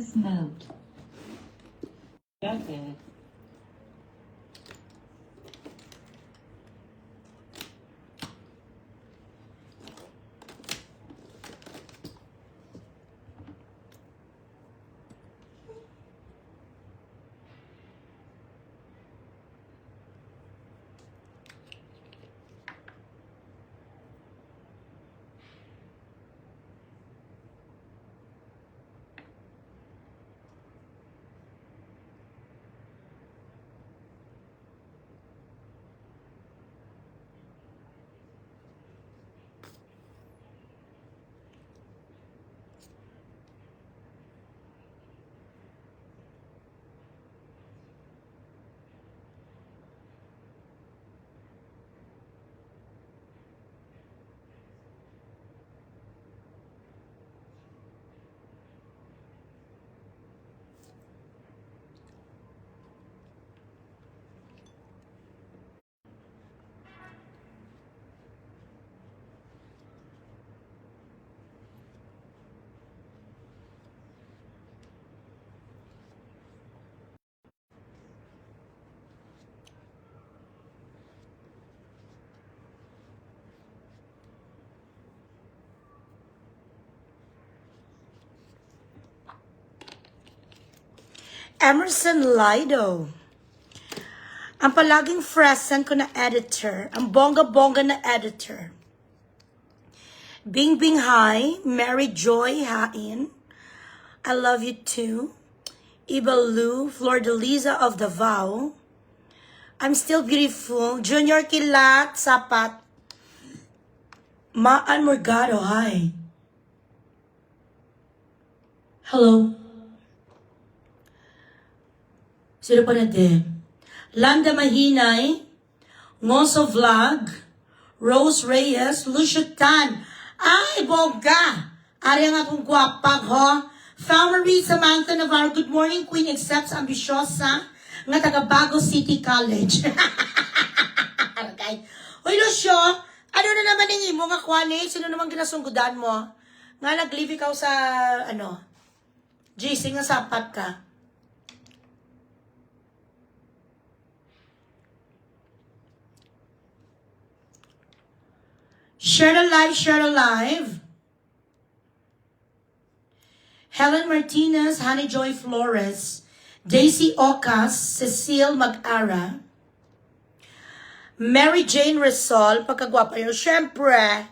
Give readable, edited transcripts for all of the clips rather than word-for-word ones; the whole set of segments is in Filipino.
Bluetooth mode. Okay. Emerson Lido. Ang palaging present ko na editor. Ang bongga-bongga na editor. Bing Bing Hi. Mary Joy Hain. I love you too. Iba Lu. Flordeliza of Davao. I'm still beautiful. Junior Kilat. Sapat. Maan Morgado. Hi. Hello. Sino pa natin? Landa Mahinay, Ngoso Vlog, Rose Reyes, Lucio Tan. Ay, bongga! Ari ang akong guwapag, ho? Marie Samantha Navarro, good morning, Queen, accepts ambisyosa nga taga Bago City College. Uy, Lucio, ano na naman yung imo nga kwali? Sino naman ginasunggudan mo? Nga nag-live ikaw sa, GC nga sapat ka. Share the live, share the live. Helen Martinez, Honey Joy Flores, Daisy Ocas, Cecile Mag-ara, Mary Jane Resol, pagkagwapa yun, syempre.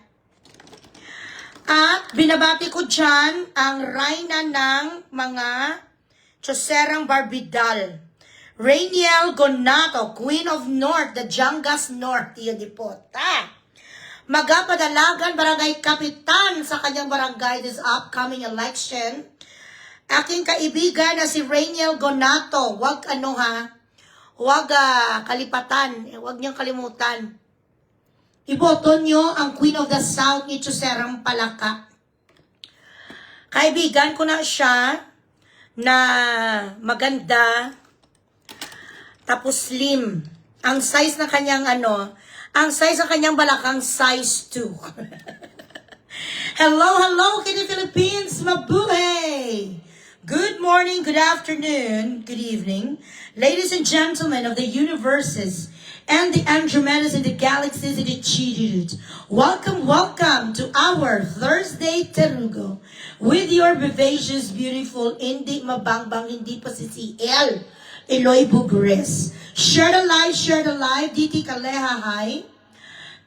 At binabati ko dyan ang Reyna ng mga Choserang Barbidal. Rainiel Gonato, Queen of North, the Jangas North, yun di po. Magapadalagan barangay kapitan sa kanyang barangay this upcoming election. Aking kaibigan na si Rainiel Gonato, wag kalipatan, wag niyong kalimutan. Iboto niyo ang Queen of the South ni Choserang Palaka. Kaibigan ko na siya na maganda, tapos slim. Ang size na kanyang ang size ng kanyang balakang size 2. Hello, Kitty Philippines, mabuhay! Good morning, good afternoon, good evening, ladies and gentlemen of the universes and the Andromedas and the galaxies and the Chirut. Welcome to our Thursday Terugo with your vivacious, beautiful, hindi mabangbang, hindi pa si CL. Eloy Bugres. Share the live. DT Kaleha, hi.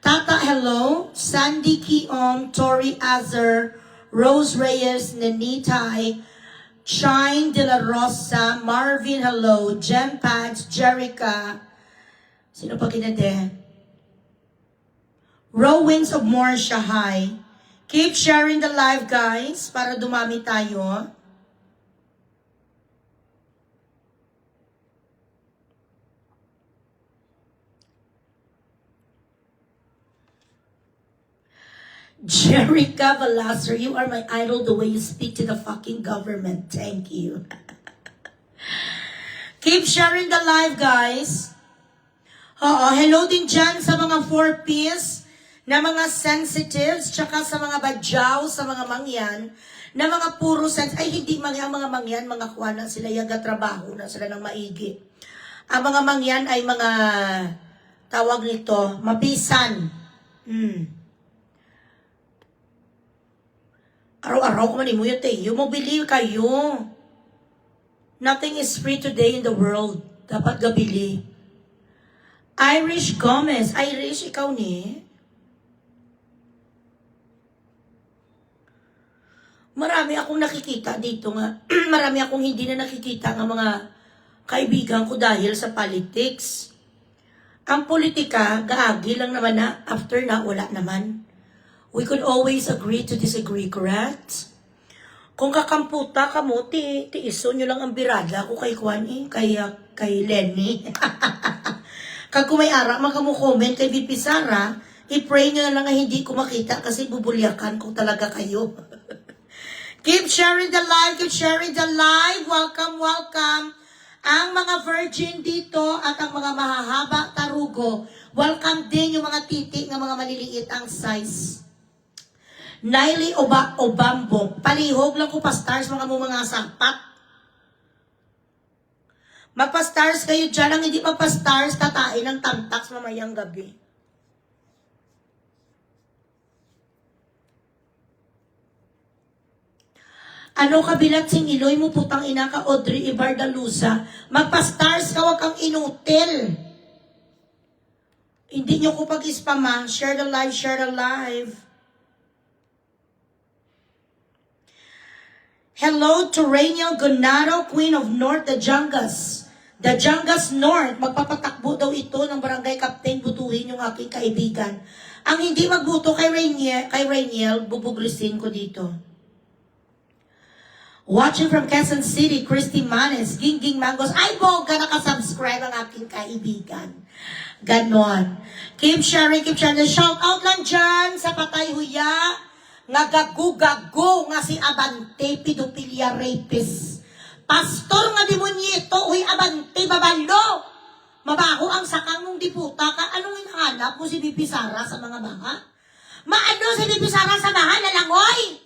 Tata, hello. Sandy Kiom, Tori Azer, Rose Reyes, Nenitay, Shine De La Rosa, Marvin, hello. Jem Pads, Jerica. Sino pa kinade? Rowings of Morsha, hi. Keep sharing the live, guys, para dumami tayo. Jerica Velasquez, you are my idol the way you speak to the fucking government. Thank you. Keep sharing the live, guys. Hello din dyan sa mga 4Ps na mga sensitives, tsaka sa mga badyaw, sa mga mangyan, na mga puro sense, ay hindi ang mga mangyan, mga kuwana sila yaga trabaho na sila ng maigi. Ang mga mangyan ay mga, tawag nito, mapisan. Araw-araw ko manimuyot you mo believe kayo. Nothing is free today in the world. Dapat gabili. Irish Gomez. Irish, ikaw ni? Marami akong nakikita dito nga. Marami akong hindi na nakikita ng mga kaibigan ko dahil sa politics. Ang politika, gaagi lang naman na. After na, wala naman. We could always agree to disagree, correct? Kung kakamputa ka mo, tiiso nyo lang ang birada ko kay Kwan kay Lenny. Kag kung may ara, makamu-comment kay VP Sara, i-pray nyo na lang na hindi ko makita kasi bubulyakan ko talaga kayo. Keep sharing the live, keep sharing the live. Welcome, welcome. Ang mga virgin dito at ang mga mahahaba tarugo, welcome din yung mga titi ng mga maliliit ang size. Naili Obambo, palihog lang ko pa-stars mga sapat. Magpa-stars kayo dyan, ang hindi magpa-stars, tatain ng tamtax mamayang gabi. Ano kabilat sing iloy mo putang ina ka Audrey Ibardalusa? Magpa-stars ka, wag kang inutil. Hindi nyo ko pag-spam share the live, share the live. Hello to Rainiel Gonaro, Queen of North, the Jangas. The Jangas North, magpapatakbo daw ito ng barangay captain, butuhin yung aking kaibigan. Ang hindi magbuto kay Rainiel, bubuglisin ko dito. Watching from Quezon City, Christy Manes, Gingging Mangos. Ay, boga, nakasubscribe ang aking kaibigan. Ganon. Keep sharing, keep sharing. Shout out lang dyan sa Patay Huya. Nga gagu-gago nga si Abante, pedopilia rapist. Pastor nga demonyito, huy Abante, babalo. Mabaho ang sakang mong diputa ka. Anong hinahanap mo si Bibi Sara sa mga baha? Maano si Bibi Sara sa baha? Lalangoy!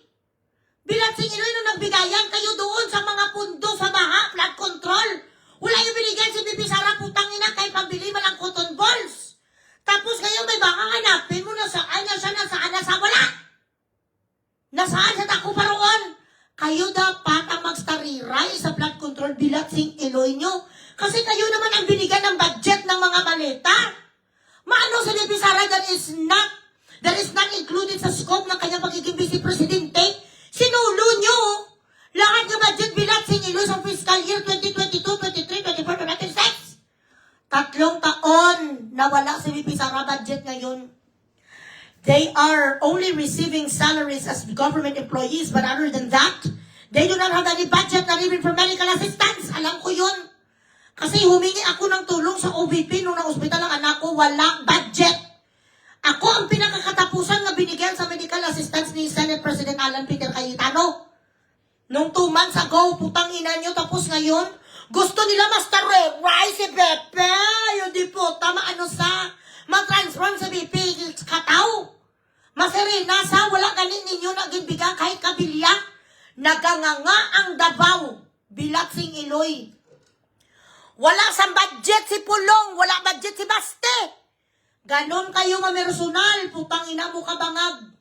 Bilat sing Iloy nung nagbigayan kayo doon sa mga pundo sa baha, flood control. Wala yung binigyan si Bibi Sara, putang ina, kay pambili mo lang cotton balls. Tapos ngayon may baka hanapin mo na saan, nasa wala. Nasaan sa tako pa roon? Kayo dapat ang magstariray sa flood control bilat sing Iloy nyo. Kasi kayo naman ang binigyan ng budget ng mga maleta. Maano si Bibi Sara that is not included sa scope ng kanyang pagiging vice presidente? Sinulo nyo lahat ng budget bilat sing Iloy sa fiscal year 2022, 23, 24, 26. 3 taon na wala si VP Sara budget ngayon. They are only receiving salaries as government employees, but other than that, they do not have any budget not even for medical assistance. Alam ko yun. Kasi humingi ako ng tulong sa OVP nung na-hospital ang anak ko, wala budget. Ako ang pinakakatapusan na binigyan sa medical assistance ni Senate President Alan Peter Cayetano. Nung 2 months ago, putang ina nyo, tapos ngayon, gusto nila Master Ray si Pepe. Yung di puta, maano sa, mag-transform sa BP, kataw. Maserena sa, wala ganin ninyo naging bigang kahit kabilya. Naganganga ang Davao, bilat sing Iloy. Wala sa budget si Pulong, wala budget si Baste. Ganon kayo mamersonal, putang ina mo kabangag.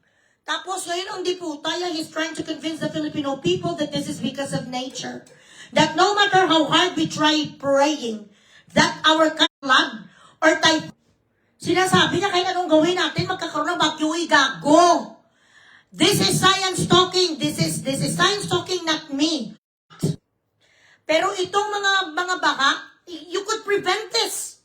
Tapos ngayon ang diputaya, he's trying to convince the Filipino people that this is because of nature. That no matter how hard we try praying, that our flood or typhoon, sinasabi niya kahit anong gawin natin, magkakaroon ng bagyo, gago. This is science talking, this is science talking, not me. Pero itong mga baka, you could prevent this.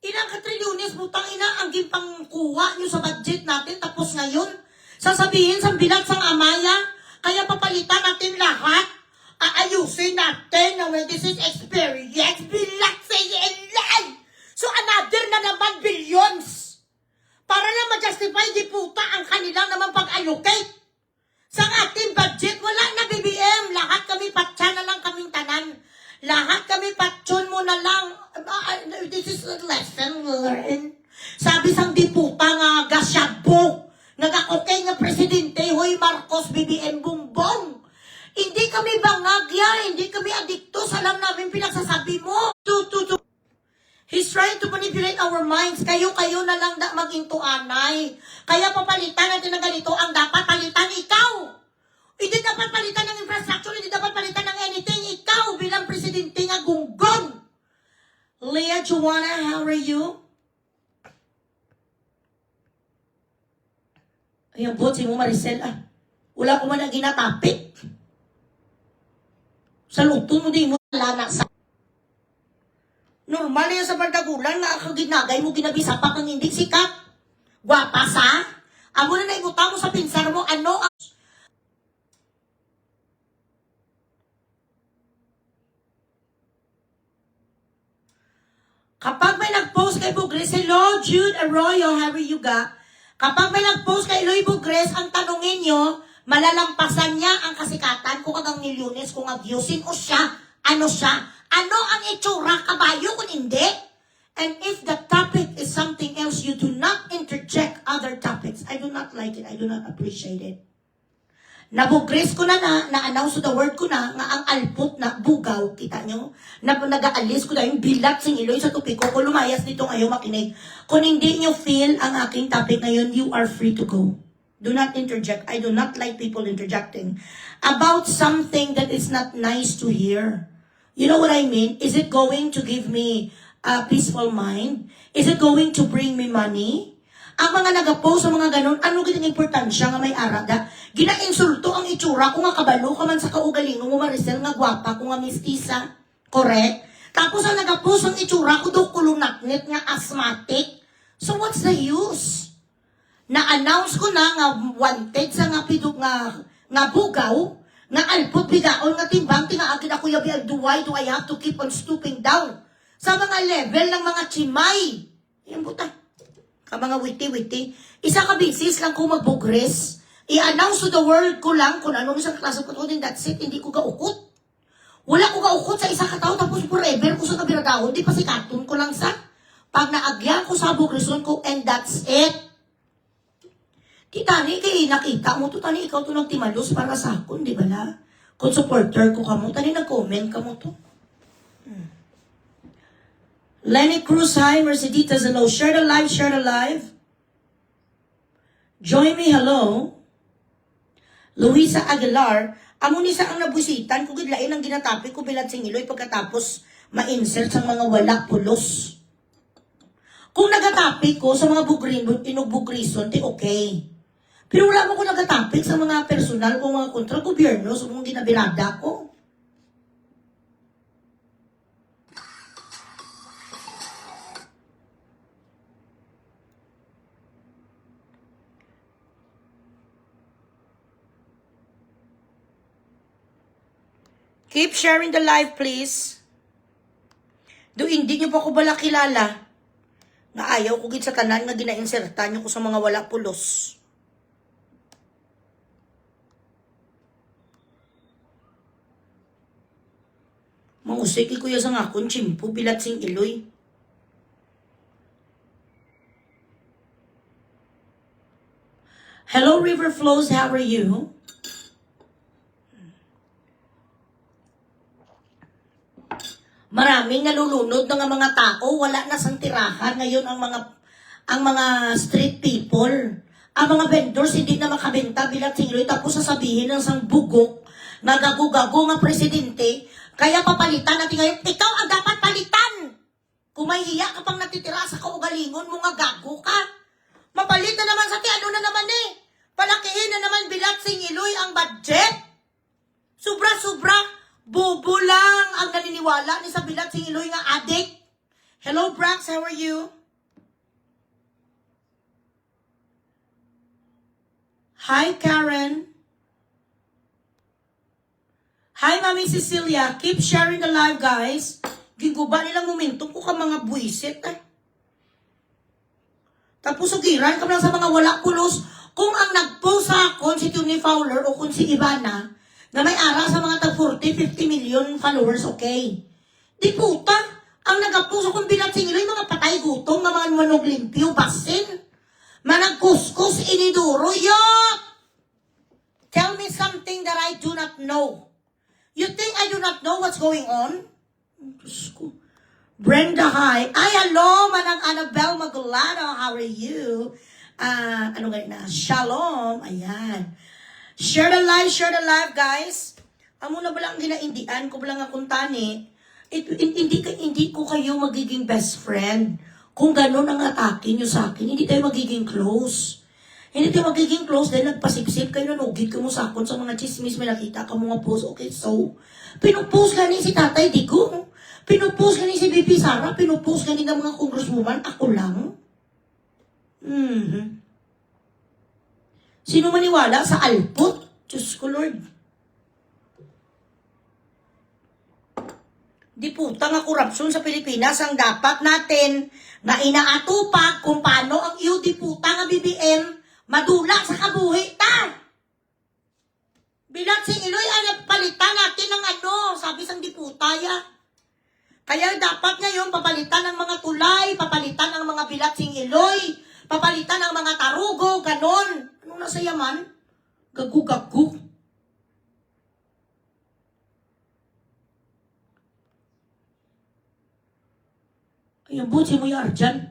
Ilang katrilyones, putang ina, ang gimpang kuha nyo sa budget natin, tapos ngayon, sasabihin sa bilat sang amaya, kaya papalitan natin lahat, aayusin natin, na when this is experience, bilat sa ilan. So another na naman billions, para lang ma-justify di puta ang kanilang naman pag-allocate. Sa ating budget, wala na BBM, lahat kami patsa na lang kaming tanan. Lahat kami patsun mo na lang. This is a lesson learned. Sabi sang diputa nga gasyabo. Nagakokay nga presidente, Hoy Marcos, BBM. Leah, hindi kami adikto. Alam namin pinagsasabi mo. He's trying to manipulate our minds. Kayo na lang mag-into anay. Kaya papalitan natin ng ganito. Ang dapat palitan ikaw. Hindi dapat palitan ng infrastructure. Hindi dapat palitan ng anything. Ikaw bilang presidente nga gunggong. Leah, Joanna, how are you? Ayan, botsi mo, Maricel. Wala ko man ang ginatapit. Sa luto mo, di mo lanak sa... Normal yan sa bardagulan na ang ginagay mo ginabisa pa kang hindi sikat. Gwapa sa? Amo na naibutang mo sa pinsar mo, ano ang... Kapag may nag-post kay Bugres, hello, Jude Arroyo, how are you ga? Kapag may nag-post kay Eloy Bugres, ang tanongin nyo, malalampasan niya ang kasikatan kung agang milyones, kung abusin o siya, ano siya. Ano ang itsura, kabayo, kung hindi? And if the topic is something else, you do not interject other topics. I do not like it. I do not appreciate it. Nabugres ko na-announce the word ko na, nga ang alpot na bugaw, kita nyo? Nag-aalis ko na yung bilat sing Iloy sa tupiko ko, lumayas dito ngayon makinig. Kung hindi nyo feel ang aking topic ngayon, you are free to go. Do not interject. I do not like people interjecting about something that is not nice to hear. You know what I mean? Is it going to give me a peaceful mind? Is it going to bring me money? Ang mga nag-post sa mga ganun, ano kitang importansya nga may arada? Gina-insulto ang itsura kung nga kabalo ka man sa kaugalingon mo, Maricel, nga gwapa, kung nga mistisa. Correct? Tapos ang nag-post ang itsura ko daw kulunaknit nga asthmatic. So what's the use? Na-announce ko na nga wanted sa nga pidok nga bugaw, nga alpot bigaon nga timbang, tingaagin ako yabi, why do I have to keep on stooping down? Sa mga level ng mga chimay. Yan buta. Ka mga witi-witi. Isa ka bisis lang kung magbugres. I-announce to the world ko lang kung anong isang klase ko din, that's it, hindi ko gaukot. Wala ko gaukot sa isa katao, tapos forever ko sa kabiradahon, di pa si katun ko lang sa. Pag naagyan ko sa bugreson ko, and that's it. Di tani, kaya nakita mo to, tani, ikaw to nagtimalos para sa akon, di ba na? Kung supporter ko ka mo, tani, nag-comment ka mo to. Lenny Cruz, hi, Merceditas, hello. Share the live, share the live. Join me, hello. Luisa Aguilar, amo ni sa ang nabusitan, kung gidlain ang ginatapik ko bilat sing Iloy pagkatapos ma-insert sa mga wala pulos. Kung nagatapik ko sa mga inubugrison, di okay. Pero wala mo ko nagatapik sa mga personal o mga kontra gobyerno sa mga ginabirada ko. Keep sharing the live, please. Do hindi nyo pa ko bala kilala. Nga ayaw ko gid sa tanan nga gina-insertan nyo ko sa mga wala pulos. Mangusik kuya sa nga akong chimpo bilat sing Iloy. Hello, River Flows, how are you? Maraming nalulunod ng mga tao, wala na sang tirahan ngayon ang mga street people. Ang mga vendors hindi na makabenta bilang singloy, tapos sasabihin ng sang bugok na gago-gago nga presidente, kaya papalitan natin ngayon. Ikaw ang dapat palitan! Kung may hiya ka pang natitira sa kaugalingon mo nga gago ka, mapalit na naman sa ano na naman eh. Palakihin na naman bilang singiloy ang budget. Sobra-sobra. Bobo lang ang naniniwala ni sa bilat si Iloy nga adik. Hello, Brax, how are you? Hi, Karen. Hi, Mami Cecilia. Keep sharing the live, guys. Giguba nilang momentum ko ka mga buisit. Tapos ugiran ka lang sa mga wala pulos. Kung ang nag-post sa akon si Tony Fowler o kung si Ivana, na may ara sa mga tag 40, 50 million followers, okay. Di puta, ang nagapuso kong bilat singiloy, mga patay gutom, na mga manog limpyo, basin, managkuskus, iniduro, yuck! Tell me something that I do not know. You think I do not know what's going on? Diyos ko. Brenda, hi. Ay, hello, Manang Annabelle Magulano. How are you? Ano nga na? Shalom. Ayan. Share the live, guys. Amo na ba lang ginaindian ko ba lang akong tani? Hindi ko kayo magiging best friend. Kung gano'n ang atake nyo sa akin, hindi tayo magiging close. Hindi tayo magiging close dahil nagpasipsip kayo, nanugid ka mo sa akon sa mga chismis, may nakita ka mga post. Okay, so, pinupost gani si Tatay Digong. Pinupost gani si Bibi Sara. Pinupost gani ng mga congresswoman. Ako lang. Sino maniwala sa alpot? Diyos ko, Lord. Di puta nga korupsyon sa Pilipinas ang dapat natin na inaatupag kung paano ang iyo di puta nga BBM madula sa kabuhi ta. Bilat sing Iloy ay palitan natin ng ano, sabi sang di puta ya. Kaya dapat ngayon papalitan ng mga tulay, papalitan ng mga bilat sing Iloy, papalitan ng mga tarugo, ganon. Ano na sa yaman? Gagu-gagu. Ayan, butsi mo yung Arjan.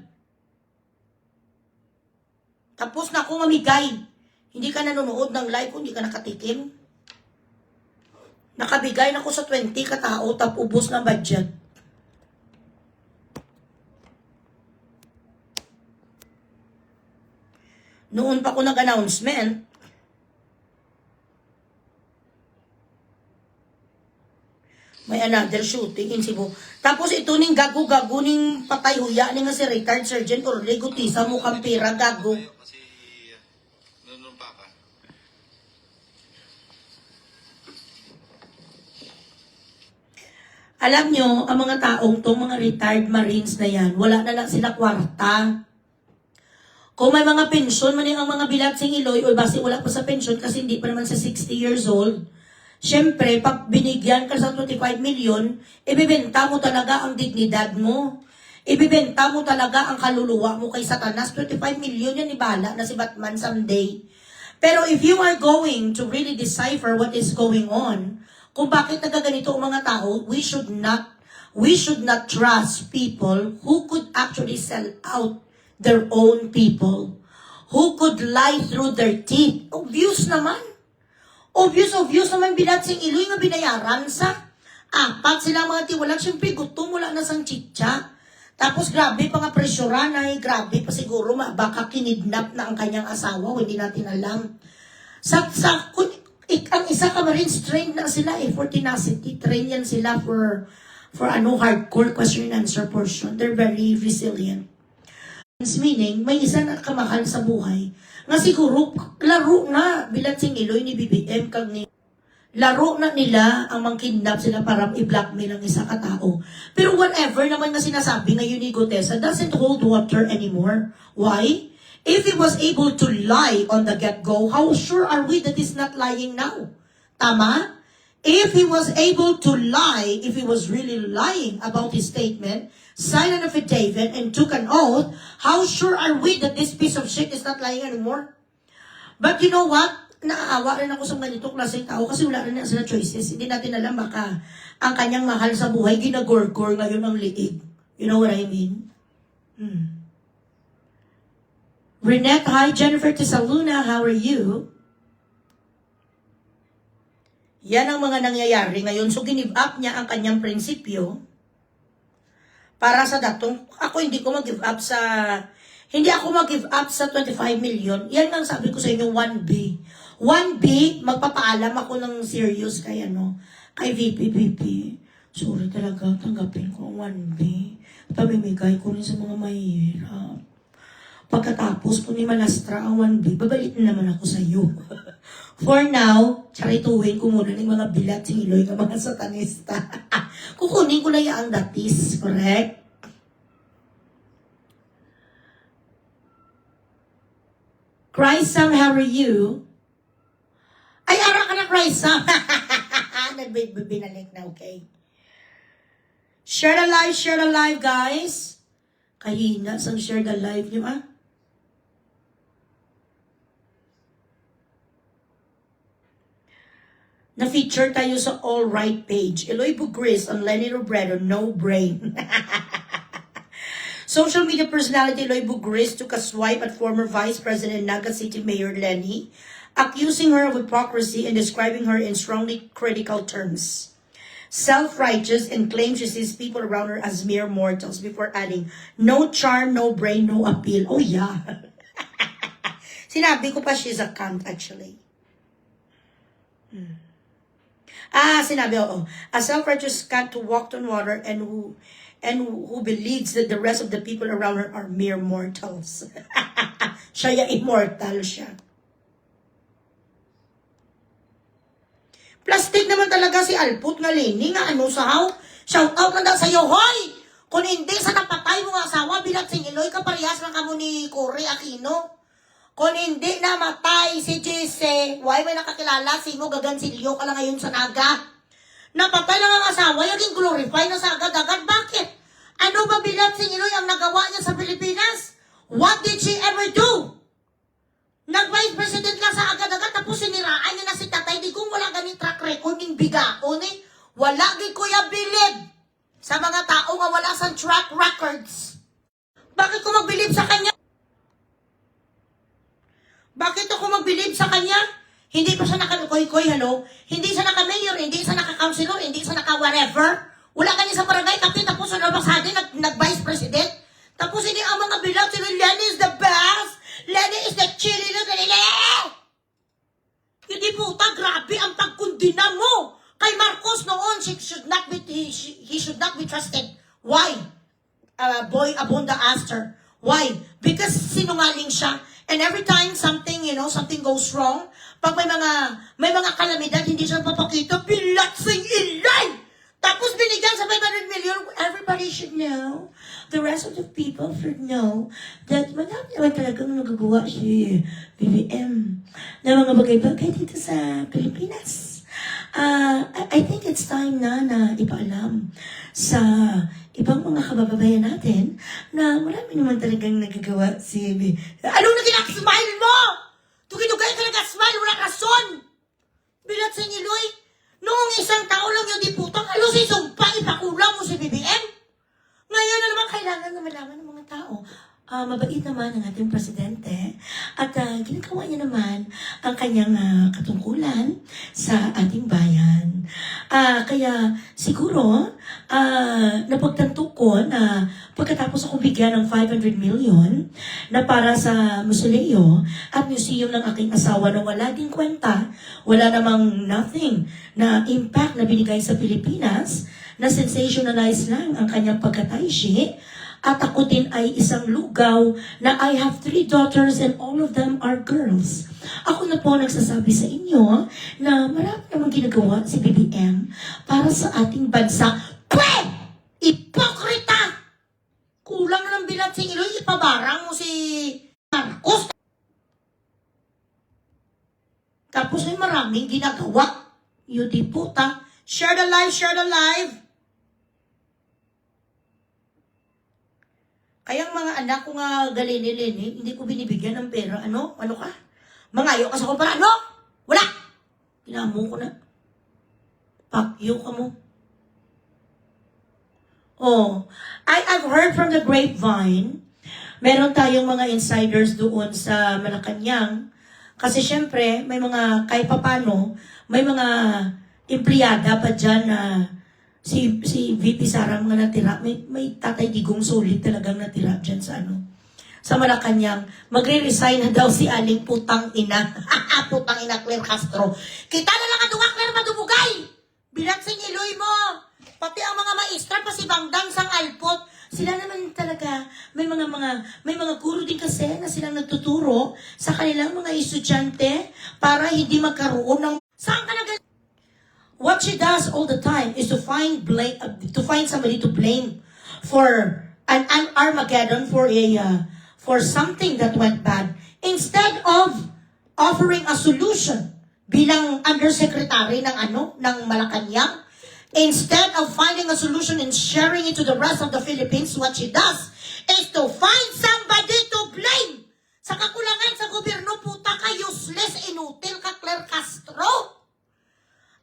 Tapos na akong mamigay. Hindi ka nanonood ng live kung hindi ka nakatikim. Nakabigay na ako sa 20 katao, tapos ubos na budget. Noon pa ko nag-announcement, may another shooting in Cebu. Tapos ito ning gago-gago ning patay huya ni nga si retired Sergeant Orly Gutisa mo kampira gago. Kasi nanumpa ka. Alam nyo, ang mga taong to, mga retired Marines na yan, wala na lang sila kwarta. Kung may mga pensyon man ang mga bilat sing Iloy, o basi wala pa sa pensyon kasi hindi pa naman sa 60 years old, siyempre, pag binigyan ka sa 25 million, ibibenta mo talaga ang dignidad mo. Ibibenta mo talaga ang kaluluwa mo kay Satanas. 25 million yan, ibala na si Batman someday. Pero if you are going to really decipher what is going on, kung bakit nagaganito ang mga tao, we should not trust people who could actually sell out their own people, who could lie through their teeth. Obvious naman. Obvious naman bilat sing Iloy nga binayaran sa apat sila mga tiwalag. Siyempre gutom wala na sang chitsa. Tapos grabe pa nga presyoran ay grabe pa siguro baka kinidnap na ang kanyang asawa. Hindi natin alam. Ang isa ka Marines trained na sila for tenacity. Train yan sila for hardcore question and answer portion. They're very resilient. Meaning, may isa na kamahal sa buhay nga siguro, laro na bilat sing Iloy ni BBM kag ni laro na nila ang mangkidnap sila para i-blackmail ang isa katao. Pero whatever naman na sinasabi ngayon ni Gutesa doesn't hold water anymore. Why? If he was able to lie on the get-go, how sure are we that he's not lying now? Tama? If he was able to lie, if he was really lying about his statement, signed an affidavit and took an oath, how sure are we that this piece of shit is not lying anymore? But you know what? Naaawa rin ako sa ganito klaseng tao kasi wala rin na sila choices. Hindi natin alam baka ang kanyang mahal sa buhay ginagorgor ngayon ang liig. You know what I mean? Renette, hi. Jennifer Tesaluna, how are you? Yan ang mga nangyayari ngayon. So, give up niya ang kanyang prinsipyo para sa datong, hindi ako mag-give up sa 25 million. Yan ang sabi ko sa inyo, 1B. 1B, magpapaalam ako ng serious kay VP. Sorry talaga, tanggapin ko ang 1B. Pamimigay ko rin sa mga mahihirap. Pagkatapos ko ni Malastra ang 1B, babalik na naman ako sa iyo. For now, charituhin ko muna ng mga bilat sing Iloy ng mga satanista. Kukunin ko na yung datis, correct? Chrisam, how are you? Ay, ara ka na, Chrisam. Nagbinalik na, okay? Share the live, guys. Kahina sang share the live nyo, ah. Na-feature tayo sa All Right page. Eloy Bugris on Lenny Robredo, no brain. Social media personality Eloy Bugris took a swipe at former Vice President Naga City Mayor Lenny, accusing her of hypocrisy and describing her in strongly critical terms. Self-righteous and claims she sees people around her as mere mortals before adding, no charm, no brain, no appeal. Oh yeah. Sinabi ko pa she's a cunt actually. Sinabi, oo. A self-righteous cunt who walked on water and who believes that the rest of the people around her are mere mortals. Siya yung immortal siya. Plastic naman talaga si Alput nga Lini nga ano sahaw. Shout out na daw sa'yo, hoy! Kung hindi sa napatay mo nga asawa, bilat sing Iloy ka parehas lang kamo ni Cory Aquino. Kung hindi namatay si Jesse, why may nakakilala si mo gagansilyo ka lang ngayon sa Naga? Napatay lang ang asawa, yung glorify na sa agad-agad. Bakit? Ano ba bilang si Iloy ang nagawa niya sa Pilipinas? What did she ever do? Nag-vice president lang sa agad-agad, tapos siniraan niya na si Tatay Digong, wala ganit track record ng bigaon eh. Wala gid kuya bilid sa mga tao nga wala sa track records. Bakit ko magbilib sa kanya? Bakit ako magbilib sa kanya? Hindi pa siya naka-koy-koy, hello? Hindi siya naka-mayor, hindi siya naka-councilor, hindi siya naka-whatever. Wala kanya sa barangay, tapos sa nabasado, nag-vice president. Tapos hindi ang mga bilang, si Lenny is the best. Lenny is the chili na kanila. Hindi puta, grabe ang pagkundina mo. Kay Marcos noon, he should not be trusted. Why? Boy Abunda asked her. Why? Because sinungaling siya. And every time something goes wrong, pag may mga kalamidad, hindi siya papakita, bilatsing ilay! Tapos binigyan sa 500 million, everybody should know, the rest of the people should know, that madami naman talagang nagagawa si BBM na mga bagay-bagay dito sa Pilipinas. I think it's time na ipaalam sa ibang mga kababayan natin na marami naman talagang nagagawa si Anong naging-smile mo? Tugidugay ka nag-smile, wala rason. Bilat sa Iloy, noong isang tao lang yung diputang, si Sumpa, ipakulang mo si BBM. Ngayon na naman kailangan na malaman ng mga tao. Mabait naman ang ating presidente at ginagawa niya naman ang kanyang katungkulan sa ating bayan. Kaya siguro napagtanto ko na pagkatapos akong bigyan ng 500 million na para sa Musileo at museum ng aking asawa na wala din kwenta, wala namang nothing na impact na binigay sa Pilipinas, na sensationalize lang ang kanyang pagkataishi. At ako din ay isang lugaw na I have 3 daughters and all of them are girls. Ako na po nagsasabi sa inyo na marami namang ginagawa si BBM para sa ating bansa. Pwe! Ipokrita! Kulang na ng bilat si Iloy, ipabarang mo si Marcos. Tapos ay maraming ginagawa. Yudi puta. Share the live, share the live. Kayang mga anak ko nga galini-lini, hindi ko binibigyan ng pera. Ano? Ano ka? Mangayo ka sa kumpara. Ano? Wala! Pinamo ko na. Pakyo ka mo. Oh, I've heard from the grapevine, meron tayong mga insiders doon sa Malacanang. Kasi syempre, may mga, kahit papano, may mga empleyada pa dyan na si VP Sara mga natira, may Tatay Digong solid talagang natira dyan sa Malacanang. Magre-resign na daw si Aling putang ina. Putang ina Claire Castro. Kita na lang atunga Claire madumugay. Bilat sing Iloy mo. Pati ang mga maestra pa si Bangdang sang Alpot. Sila naman talaga, may mga guro din kasi na silang nagtuturo sa kanilang mga estudyante para hindi magkaroon ng saan ka nag What she does all the time is to find somebody to blame for an Armageddon, for something that went bad, instead of offering a solution bilang undersecretary ng Malacanang. Instead of finding a solution and sharing it to the rest of the Philippines, what she does is to find somebody to blame. Sa kakulangan sa gobyerno, puta ka, useless, inutil ka, Claire Castro.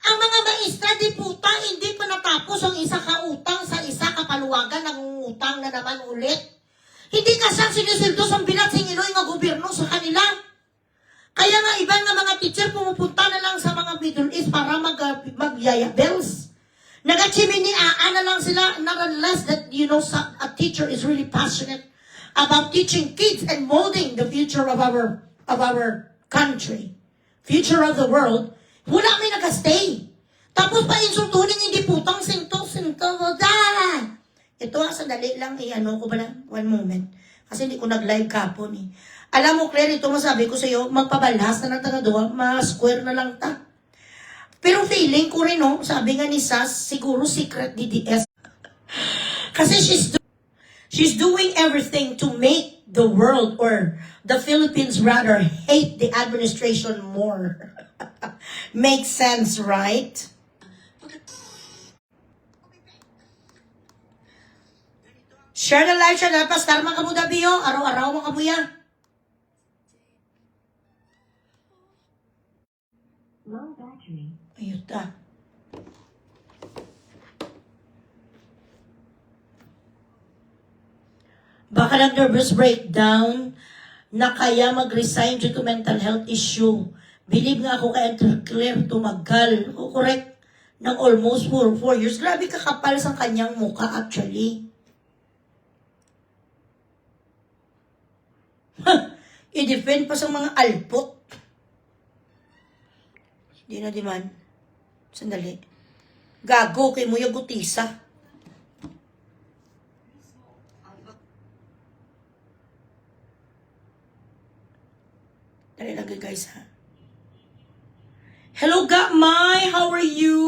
Ang mga maestra di puta, hindi pa natapos ang isa ka utang sa isa kapaluwagan, nangungutang na naman ulit. Hindi ka siyang sinisildo sa bilat sing Iloy nga gobyerno sa kanila. Kaya nga ibang nga mga teacher pumupunta na lang sa mga Middle East para magyaya bells. Nagachimini-aan na lang sila, not unless that, you know, a teacher is really passionate about teaching kids and molding the future of our country, future of the world. Wala may nagastay. Tapos pa insultuhin hindi putang sinto. Ito ang sandali lang, ko ba lang? One moment. Kasi hindi ko nag-live kapon eh. Alam mo, Claire, ito masabi ko sa'yo, magpabalas na ng taga-duwa, ma-square na lang ta. Pero feeling ko rin, no, sabi nga ni Sas, siguro secret DDS. Kasi she's doing everything to make the world, or the Philippines rather, hate the administration more. Makes sense, right? Share the live siya na pastar mga kamuda biyo. Araw-araw mga kamuya. Low battery. Ayun ta. Baka nag-nervous breakdown na kaya mag-resign due to mental health issue. Believe nga ako kay Claire tumagal. O correct. Ng almost 4 years. Grabe kakapal sa kanyang mukha actually. I-defend pa sa mga alpot. Di na di man. Sandali. Gago kay mo yung gutisa. Dali lang guys ha. Hello Gamay, how are you?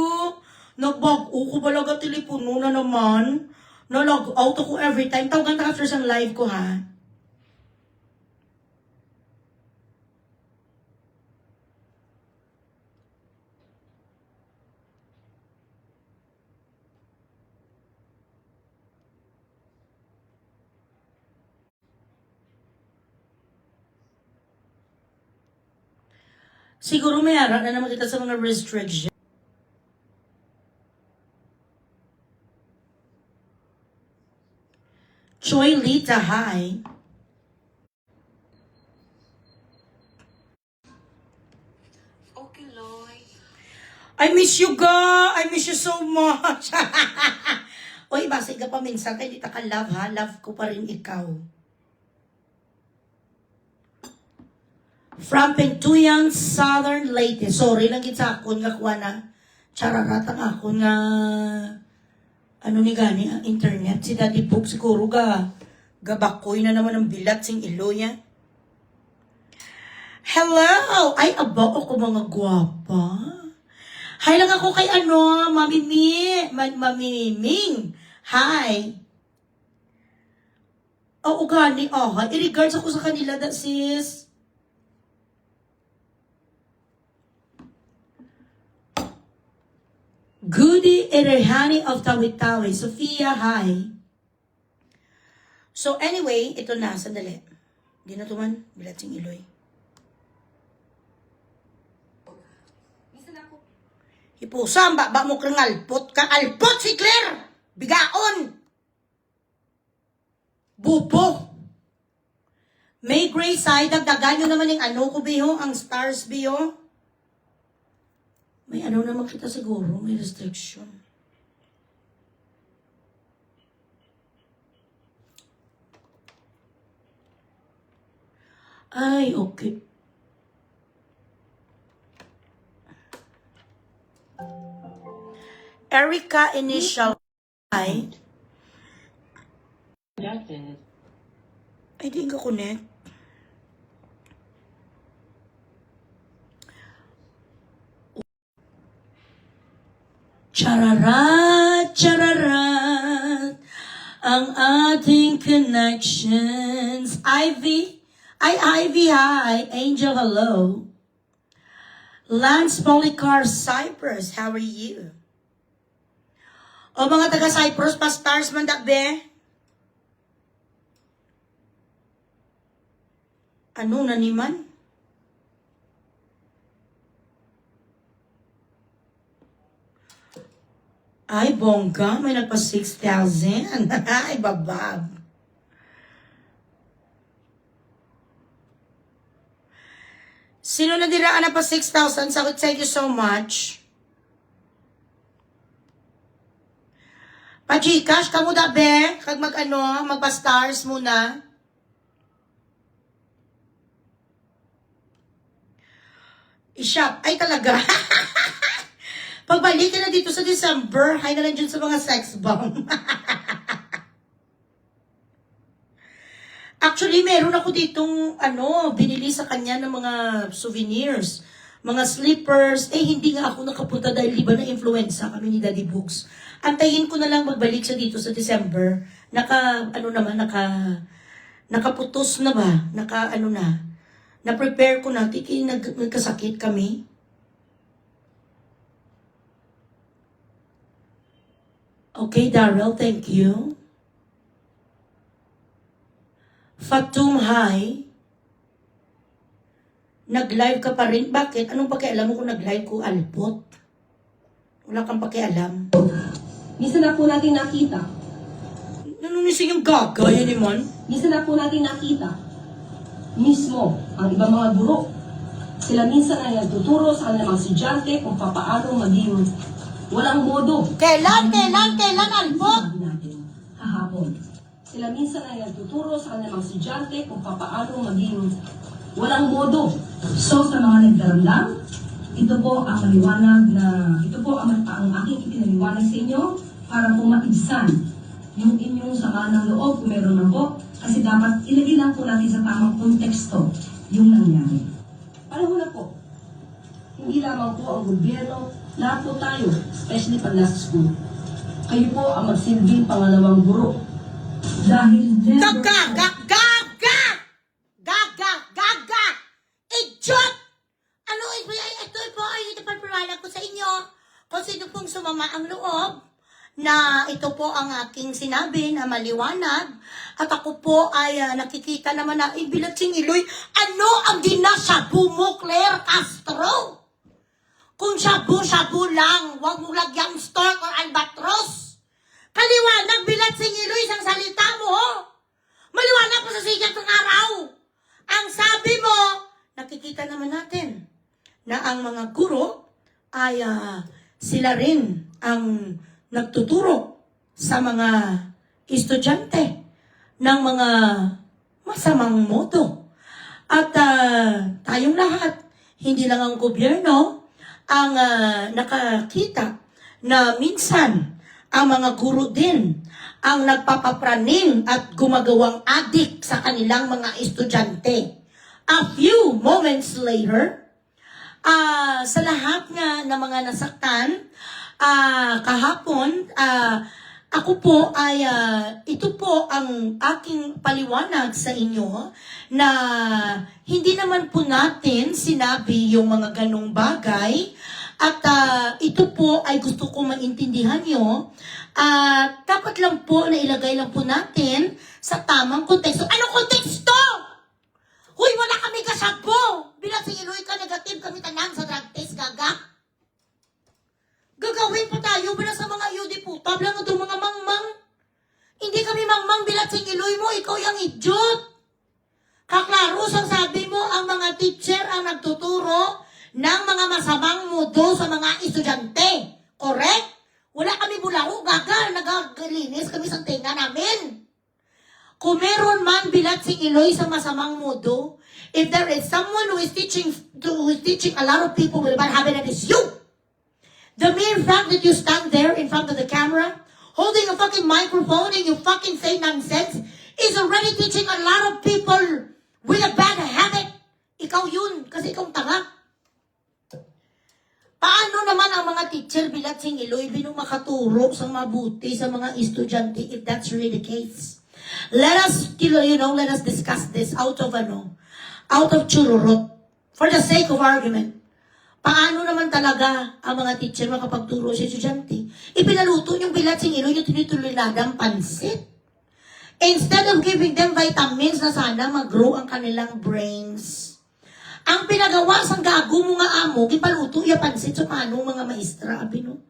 Nagbago ko balaga telepono na naman. Nalag out ako every time. Tawagan ta after sang live ko ha. Siguro may ara na naman kita sa mga restriction. Joy Lita, hi. Okay, Loy. I miss you, ga. I miss you so much. Oy, basta ka pa minsan, kaya di ta ka love, ha? Love ko pa rin ikaw. From Pentuyan, Southern Leyte. Sorry lang kita akon nga kuha na. Chararatang akon nga ano ni gani, internet. Si Daddy Book siguro gabakoy na naman ang bilat sing Iloy. Hello! Ay, aba ako mga gwapa. Hi lang ako kay Mami Ming. Hi. Oo gani, i-regards ako sa kanila that sis. Goody Erehani of Tawi-Tawi. Sophia, hi. So anyway, ito na, sandali. Hindi na tuman, bilat sing Iloy. Ipusa, ba mo kang alpot ka? Alpot si Claire! Bigaon! Bupo! May gray side, dagdagan nyo naman yung ko biho, ang stars biho. May naman kita siguro, may restriction. Ay, okay. Erica initial ay. Connected. Ay, di ka connect. Chararat, chararat, ang ating connections. Ivy, hi. Angel, hello. Lance Polycar, Cyprus, how are you? O mga taga Cyprus, pa-stars man be? Ano na niman? Ay, bongga. May nagpa 6,000. Ay, babag. Sino na diraan na pa 6,000? Sagot, thank you so much. Pa-Gcash, kamo da be? Kag magpa-stars muna. I-shop. Ay, talaga. Pagbalik ka na dito sa December, hay na lang dyan sa mga sex bomb. Actually, meron ako ditong, binili sa kanya ng mga souvenirs, mga slippers. Hindi nga ako nakapunta dahil di ba na-influenza kami ni Daddy Books. Antayin ko na lang magbalik siya dito sa December. Nakaputos na ba? Na-prepare ko na. Tiki, nagkasakit kami. Okay, Daryl, thank you. Fatum, hi. Nag-live ka pa rin? Bakit? Anong pakialam mo kung nag-live ko? Alpot? Wala kang pakialam. Minsan na po natin nakita. Nanunising yung gaga, yun naman. Minsan na po natin nakita. Mismo, ang ibang mga guro. Sila minsan ay nagtuturo sa kanilang mga estudyante kung paano maging walang modo. Kailan, Alpot? Sabi natin, hahapon. Sila minsan ay nagtuturo sa kanilang mga estudyante kung paano maging walang modo. So, sa mga nagdaramdam, ito po ang maliwanag ito po ang aking ipinaliwanag sa inyo para po maibsan yung inyong sama ng loob kung meron man po. Kasi dapat ilagay lang po natin sa tamang konteksto yung nangyari. Alam mo na po, hindi lamang po ang gobyerno, lahat po tayo, especially pag nasa school. Kayo po ang magsilbing pangalawang guro. Dahil never... Gaga! Idiot! Ito po ay ipapaliwanag ko sa inyo kung sino pong sumama ang loob na ito po ang aking sinabi na maliwanag at ako po ay nakikita naman na ibilatsing iloy. Ano ang dinasabu mo, Claire Castro? Kung shabu-shabu lang, huwag mo lagyan stork or albatros. Kaliwanag, bilatsing iloy, isang salita mo. Maliwanag po sa sigat ng araw. Ang sabi mo, nakikita naman natin na ang mga guro ay sila rin ang nagtuturo sa mga estudyante ng mga masamang modo. At tayong lahat, hindi lang ang gobyerno, ang nakakita na minsan ang mga guro din ang nagpapapraning at gumagawang adik sa kanilang mga estudyante. A few moments later, sa lahat nga ng mga nasaktan, kahapon, ako po ay, ito po ang aking paliwanag sa inyo na hindi naman po natin sinabi yung mga ganong bagay at ito po ay gusto ko maintindihan nyo. Dapat lang po na ilagay lang po natin sa tamang konteksto. Anong konteksto? Huy, wala kami kasabo! Bilang si Iloy ka, negative kami tanan sa drug test, gaga. Gagawin pa tayo bilang sa mga UD po. Tablang itong mga mangmang. Hindi kami mangmang bilang si Iloy mo, ikaw yung idiot. Kaklaro, ang sabi mo, ang mga teacher ang nagtuturo ng mga masamang modo sa mga estudyante. Correct? Wala kami bulao, gaga. Nagagalinis kami sa tenga namin. Kung meron man bilat si Iloy sa masamang modo, if there is someone who is teaching a lot of people with bad habit, that is you. The mere fact that you stand there in front of the camera, holding a fucking microphone and you fucking say nonsense, is already teaching a lot of people with a bad habit. Ikaw yun, kasi ikaw tanga. Paano naman ang mga teacher bilat si Iloy makaturo sa mabuti sa mga estudyante if that's really the case? Let us discuss this out of chururot, for the sake of argument. Paano naman talaga ang mga teacher makapagturo sa estudyante? Ipinaluto yung bilat sing Iloy yung tinitulinadang pansit. Instead of giving them vitamins na sana mag-grow ang kanilang brains. Ang pinagawa sang gago mo nga amo, ipaluto yung pansit sa paano mga maestra, abino.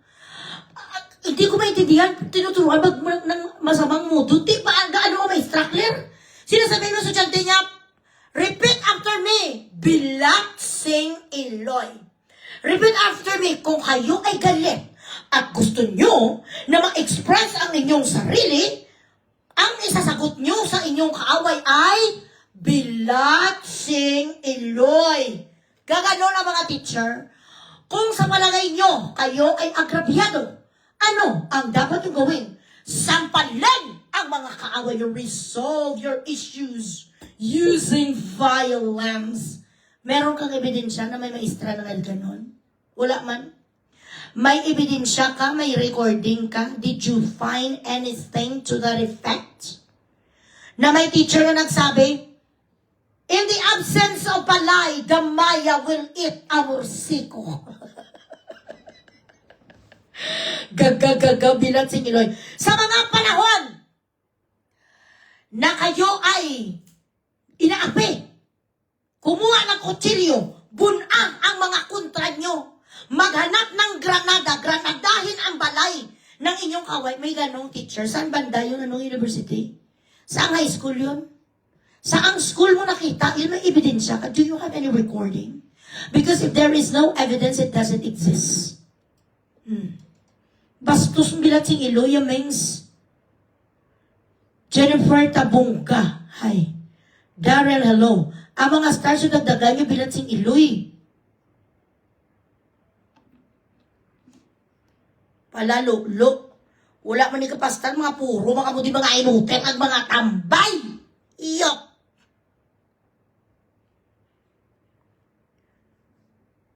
Hindi ko maintindihan, tinuturuan ng masamang mood. Di ba, gaano ko may struggler? Sinasabi mo sa estudyante niya, repeat after me, Bilat Sing Iloy. Repeat after me, kung kayo ay galit at gusto nyo na ma-express ang inyong sarili, ang isasagot nyo sa inyong kaaway ay Bilat Sing Iloy. Gaganon ang mga teacher. Kung sa palagay nyo, kayo ay agrabyado, ano ang dapat yung gawin? Sampalan ang mga kaaway nyo. Resolve your issues using violence. Meron kang ebidensya na may maestra na ganon? Wala man. May ebidensya ka, may recording ka. Did you find anything to that effect? Na may teacher na nagsabi, in the absence of palay, the Maya will eat our siko. Gagagaga, Bilat Sing Iloy. Sa mga panahon na kayo ay inaapi, kumuha ng kutsilyo, bunang ang mga kontra nyo, maghanap ng granada, granadahin ang balay ng inyong kaway. May ganong teacher. Saan banda yun? Anong university? Saan high school yun? Saan school mo nakita? Yun may ebidensya ka. Do you have any recording? Because if there is no evidence, it doesn't exist. Bastos ng Bilat Sing Iloy, Mings. Jennifer Tabungka. Hi. Darrell, hello. Ang mga stars yung dagdagan yung Bilat Sing Iloy. Palalo, wala man ni kapastan, mga puro, mga mudi, mga inuten, at mga tambay. Iyok.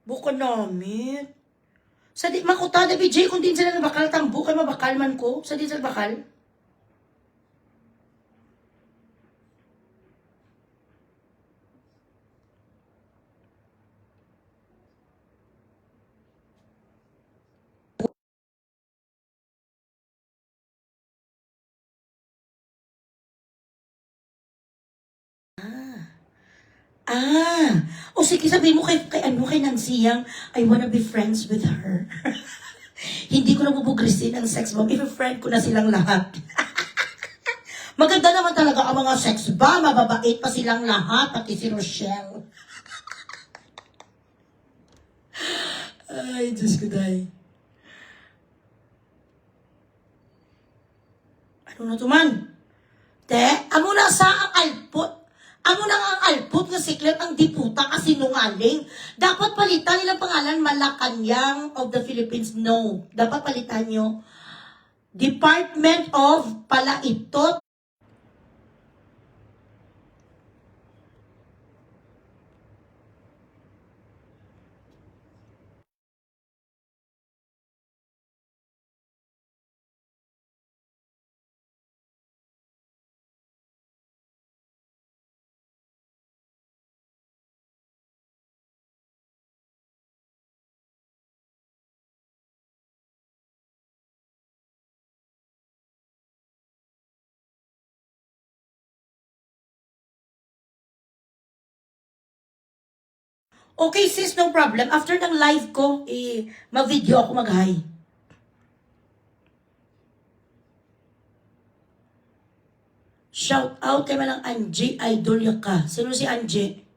Buka namin. Sa di makutada, BJ, kung din sila nabakal, tambo, kay mabakal man ko. Sa di sila bakal. O sige, sabihin mo kay Nancy Yang, I wanna be friends with her. Hindi ko na bubugrisin ang sex bomb. I-friend ko na silang lahat. Maganda naman talaga ang mga sex bomb. Mababait pa silang lahat, pati si Rochelle. Ay, Diyos ko dahi. Ano na tuman? Te, amo na sa ang alpot. Amo na ang alpot nga siklet ang diputa kasi nungaling. Dapat palitan nilang pangalan Malacanang of the Philippines. No. Dapat palitan nyo Department of Palaitot. Okay sis, no problem. After ng live ko, mag-video ako mag-hi. Shout out kay malang Angie, idol ya ka. Sino si Angie?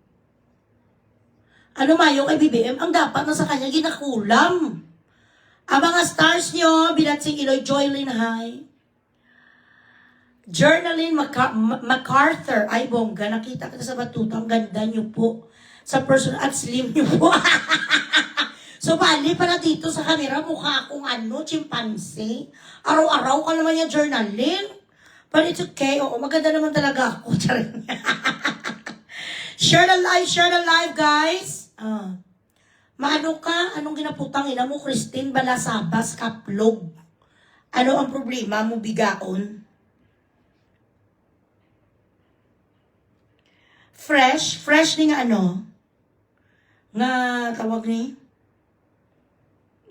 Ano mayo kay BBM? Ang dapat na sa kanya ginakulam. Ang mga stars nyo, Bilat Sing Iloy, Joylyn, hi. Journaline MacArthur, ay bongga, nakita kita sa batuta, ang ganda nyo po. Sa personal at slim nyo po. So, bali para dito sa camera, mukha akong chimpanzee. Araw-araw ka naman yung journaling. But it's okay. Oo, maganda naman talaga ako. Share the live, guys. Maano ka? Anong ginaputang ina mo, Christine Balasabas, Kaplog? Ano ang problema mo, bigaon? Fresh ni nga nga tawag ni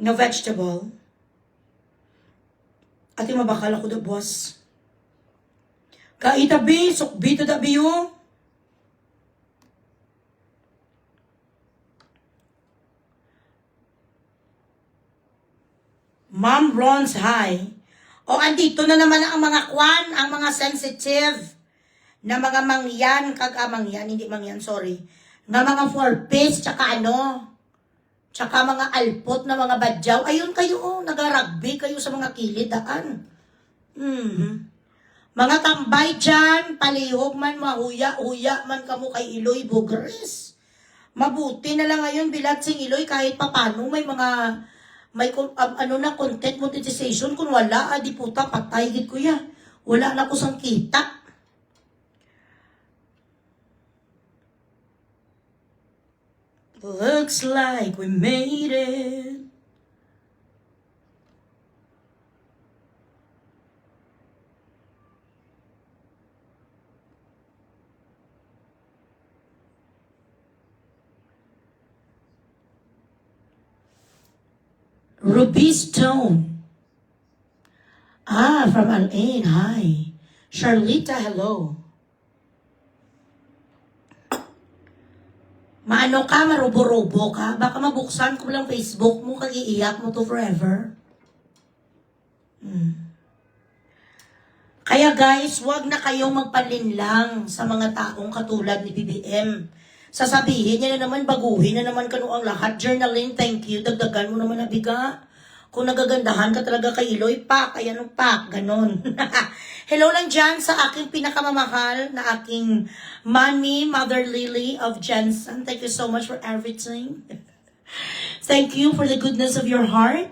na vegetable. Ati mabakal ako da boss. Kaitabi, sukbi to da biyo. Ma'am Bronze High. O, andito na naman ang mga kwan, ang mga sensitive na mga mangyan, hindi mangyan, sorry. Na mga four-piece, tsaka tsaka mga alpot na mga badyaw. Ayun kayo, nag-rugby kayo sa mga kilidaan. Mga tambay dyan, palihog man, mahuya-huya man kamo kay Iloy Bugres. Mabuti na lang ngayon, bilad sing Iloy, kahit papano may content monetization. Kung wala, di puta, patay gid kuya. Wala na ko sang kita. Looks like we made it. Ruby Stone. From Alain. Hi. Charlita, hello. Maano ka, marobo-robo ka? Baka mabuksan ko lang Facebook mo, kag-iiyak mo to forever. Kaya guys, wag na kayong magpalinlang sa mga taong katulad ni BBM. Sasabihin niya na naman, baguhin na naman kano ang lahat. Journaling, thank you. Dagdagan mo naman na biga. Kung nagagandahan ka talaga kay Iloy, pak, ayan ang pak, ganon. Hello lang dyan sa aking pinakamamahal na aking mommy, Mother Lily of Jensen. Thank you so much for everything. Thank you for the goodness of your heart.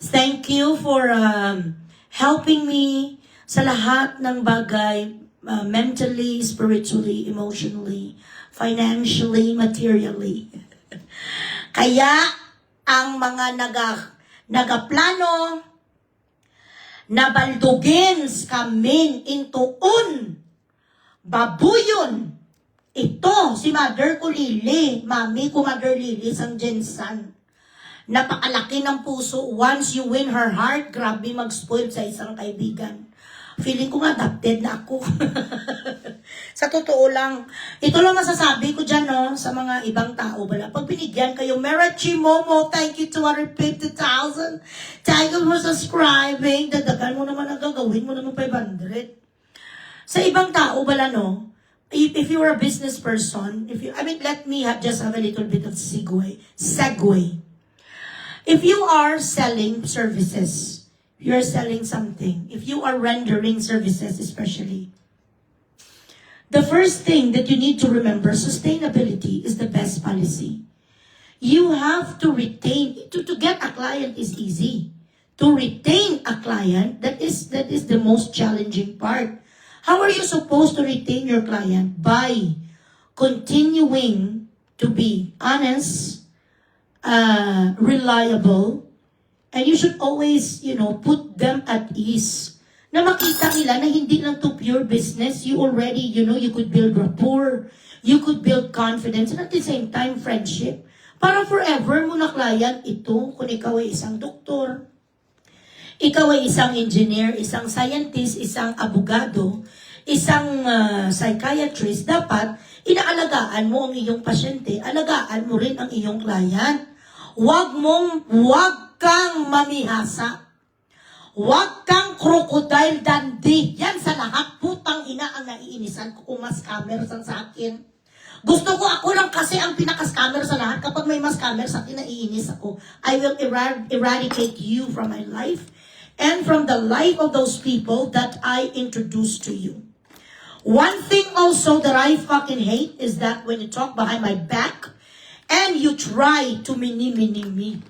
Thank you for helping me sa lahat ng bagay, mentally, spiritually, emotionally, financially, materially. Kaya, ang mga nagaplano na baldugin kamin intuon babuyon ito si Mother ko Lily, mami ko Mother Lily sang Jensen. Napakalaki ng puso. Once you win her heart, grabe mag-spoil sa isang kaibigan. Feeling ko nga adopted na ako. Sa totoo lang, ito lang masasabi ko dyan, no, sa mga ibang tao. Pag binigyan kayo, Merachi Momo, thank you 250,000. Thank you for subscribing. Dadagan mo naman ang gagawin mo naman 500. Sa ibang tao, no, if you are a business person, let me just have a little bit of segue. If you are selling services, you're selling something, if you are rendering services especially, the first thing that you need to remember, sustainability is the best policy. You have to retain, to get a client is easy. To retain a client, that is the most challenging part. How are you supposed to retain your client? By continuing to be honest, reliable, and you should always, put them at ease. Na makita nila na hindi lang to pure business. You already, you could build rapport, you could build confidence, and at the same time, friendship. Para forever mo na client ito, kung ikaw ay isang doktor, ikaw ay isang engineer, isang scientist, isang abogado, isang psychiatrist, dapat inaalagaan mo ang iyong pasyente, alagaan mo rin ang iyong client. Huwag kang mamihasa. Huwag kang crocodile Dundee. Yan sa lahat, putang ina ang naiinisan ko kung mas scammer sa akin. Gusto ko ako lang kasi ang pinaka-scammer sa lahat. Kapag may mas scammer sa akin, naiinis ako. I will eradicate you from my life and from the life of those people that I introduce to you. One thing also that I fucking hate is that when you talk behind my back and you try to mini-me.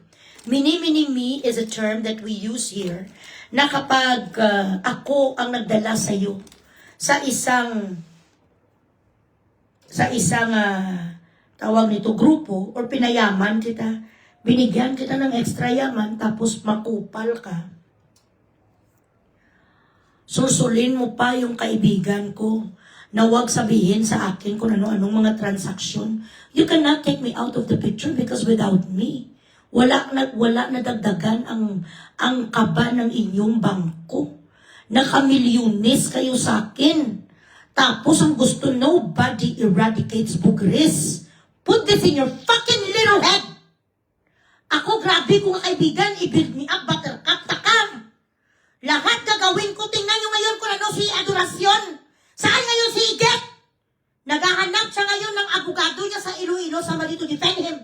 Mini-me is a term that we use here na kapag ako ang nagdala sa iyo sa isang tawag nito grupo or pinayaman kita, binigyan kita ng extra yaman tapos makupal ka. Susulin mo pa yung kaibigan ko na huwag sabihin sa akin kung ano-anong mga transaksyon. You cannot take me out of the picture because without me, wala na dagdagan ang kaba ng inyong bangko. Nakamilyones kayo sa akin. Tapos ang gusto, nobody eradicates Bugres. Put this in your fucking little head. Ako, grabe kong kaibigan, i-build me up, buttercup, takam. Lahat gagawin ko. Tingnan nyo ngayon kung ano si Adorasyon. Saan ngayon si Iget? Naghahanap siya ngayon ng abogado niya sa Iloilo sa Mali to defend him.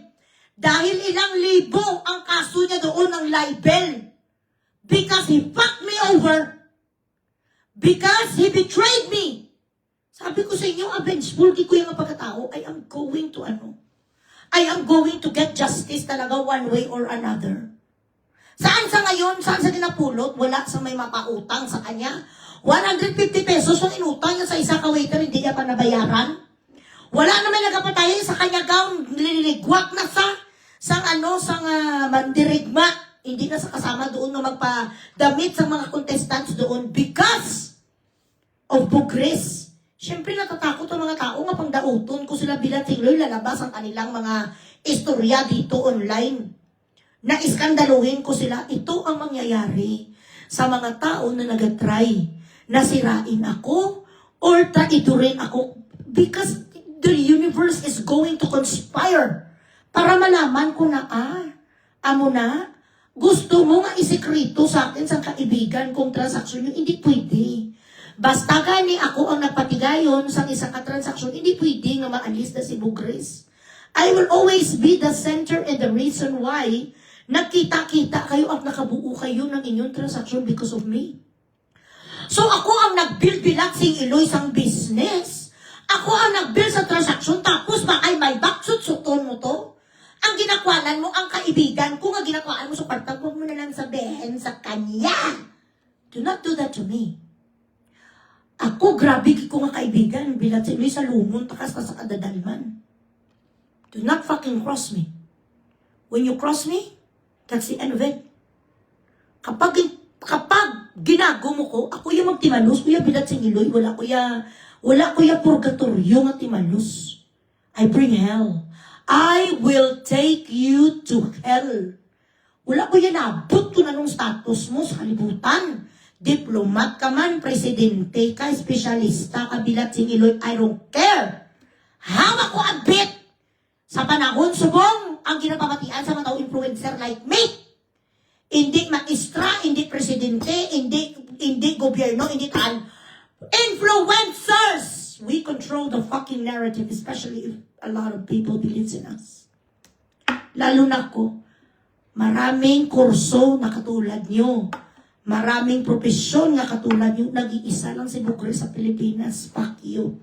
Dahil ilang libo ang kaso niya doon ng libel. Because he fucked me over. Because he betrayed me. Sabi ko sa inyo, avengeful ko yung pagkatao. I am going to get justice talaga one way or another. Saan sa ngayon? Saan sa dinapulot? Wala sa may mapautang sa kanya. 150 pesos yung inutang niya sa isa ka waiter, hindi niya pa nabayaran. Wala naman nagkapatayin sa kanya gown, nililigwak na sa mandirigma. Hindi na sa kasama doon na magpadamit sa mga contestants doon because of bugres. Siyempre natatakot ang mga tao nga pang dauton ko sila bilang tingloy lalabas ang kanilang mga istorya dito online. Na-iskandaluhin ko sila. Ito ang mangyayari sa mga tao na nag-try na sirain ako or traidorin ako because the universe is going to conspire para malaman ko na amo na, gusto mo nga isekrito sa akin sa kaibigan kong transaksyon yung hindi pwede. Basta gani ako ang napatigayon sa isang transaksyon, hindi pwede nga maalis na si Bugres. I will always be the center and the reason why nagkita-kita kayo at nakabuo kayo ng inyong transaksyon because of me. So ako ang nag-build bilang sing Iloy sang business. Ako ang nag-build sa transaksyon tapos ba ay may baksut-suton mo to? Ang ginakwanan mo, ang kaibigan ko nga ginakwaan mo sa partag, huwag mo na lang sabihin sa kanya. Do not do that to me. Ako, grabe ko nga kaibigan, bilang si Iloy sa lumon, takas na sa kadadalman. Do not fucking cross me. When you cross me, that's the end of it. Kapag ginago mo ko, ako yung magtimalos, kuya bilang si Iloy, wala kuya purgatorio nga timalos. I bring hell. I will take you to hell. Wala ko yan, abot ko na nung status mo sa kalibutan. Diplomat ka man, presidente ka, espesyalista ka, bilat sing Iloy, I don't care. Hawak ko ang bit. Sa panahon, subong, ang ginapamatian sa mga tao influencer like me. Hindi maestra, hindi presidente, hindi gobyerno, hindi taan. Influencers! We control the fucking narrative, especially if a lot of people believes in us. Lalo na ko, maraming kurso na katulad nyo. Maraming profesyon na katulad nyo. Nag-iisa lang si Bugres sa Pilipinas. Fuck you.